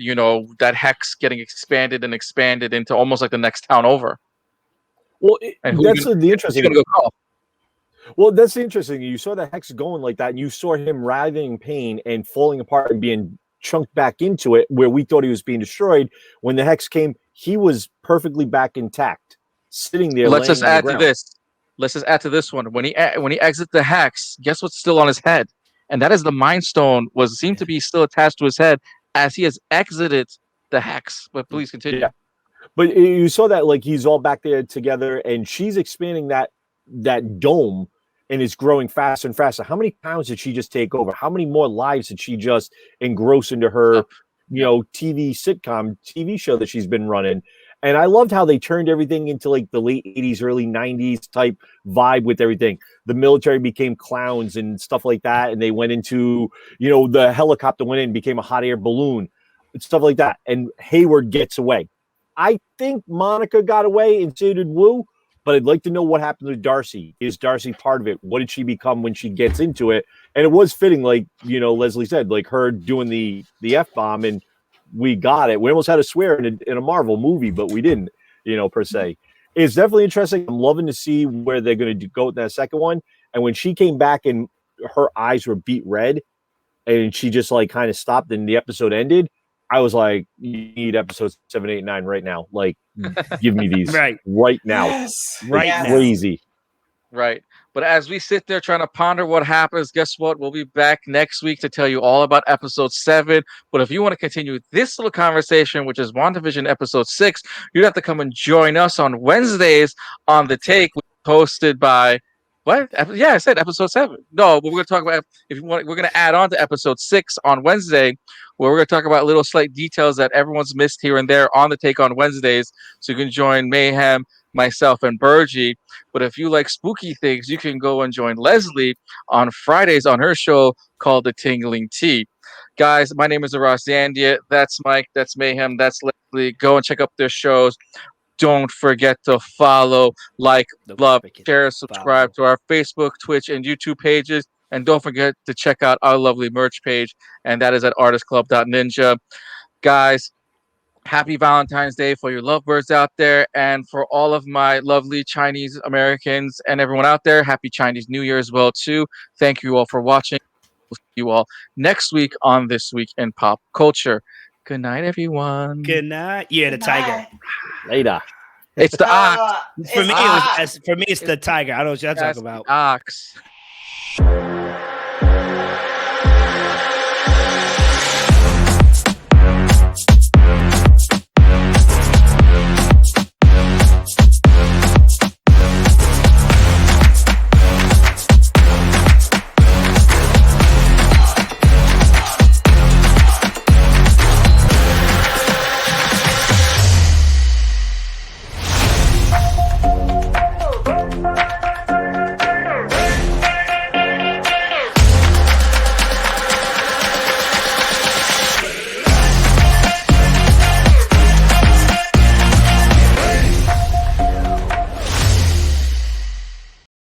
that hex getting expanded into almost like the next town over. Well, And who that's you the interesting. gonna go call? Well, that's the interesting. You saw the hex going like that, and you saw him writhing in pain and falling apart and being chunked back into it, where we thought he was being destroyed. When the hex came, he was perfectly back intact, sitting there. Let's just laying on the add to ground. this. Let's just add to this one. When he exits the hex, guess what's still on his head? And that is the Mind Stone seemed to be still attached to his head as he has exited the hex. But please continue. Yeah. But you saw that like he's all back there together, and she's expanding that dome, and it's growing faster and faster. How many pounds did she just take over? How many more lives did she just engross into her, TV sitcom TV show that she's been running? And I loved how they turned everything into like the late 80s, early 90s type vibe with everything. The military became clowns and stuff like that. And they went into, the helicopter went in, became a hot air balloon and stuff like that. And Hayward gets away. I think Monica got away and so did Wu, but I'd like to know what happened to Darcy. Is Darcy part of it? What did she become when she gets into it? And it was fitting, like, Leslie said, like her doing the F-bomb, and we got it. We almost had to swear in a Marvel movie, but we didn't, per se. It's definitely interesting. I'm loving to see where they're going to go with that second one. And when she came back and her eyes were beat red and she just like kind of stopped and the episode ended, I was like, you need episodes 7, 8, 9 right now. Like, give me these right now. Yes. Right Yes. now. Crazy. Right. But as we sit there trying to ponder what happens, guess what? We'll be back next week to tell you all about episode 7. But if you want to continue this little conversation, which is WandaVision episode 6, you'd have to come and join us on Wednesdays on The Take, hosted by what? Yeah, I said episode 7. No, but we're going to talk about, if you want, we're going to add on to episode 6 on Wednesday, where we're going to talk about little slight details that everyone's missed here and there on The Take on Wednesdays. So you can join Mayhem, myself, and Bergie. But if you like spooky things, you can go and join Leslie on Fridays on her show called The Tingling Tea. Guys, my name is Ross Zandia. That's Mike. That's Mayhem. That's Leslie. Go and check out their shows. Don't forget to follow, like, love, share, subscribe to our Facebook, Twitch, and YouTube pages. And don't forget to check out our lovely merch page, and that is at artistclub.ninja. Guys, happy Valentine's Day for your lovebirds out there, and for all of my lovely Chinese Americans and everyone out there, happy Chinese New Year as well too. Thank you all for watching. We'll see you all next week on This Week in Pop Culture. Good night, everyone. Good night. Yeah, the tiger. Later. It's the ox. For me, it's the tiger. I don't know what y'all talking about. Ox.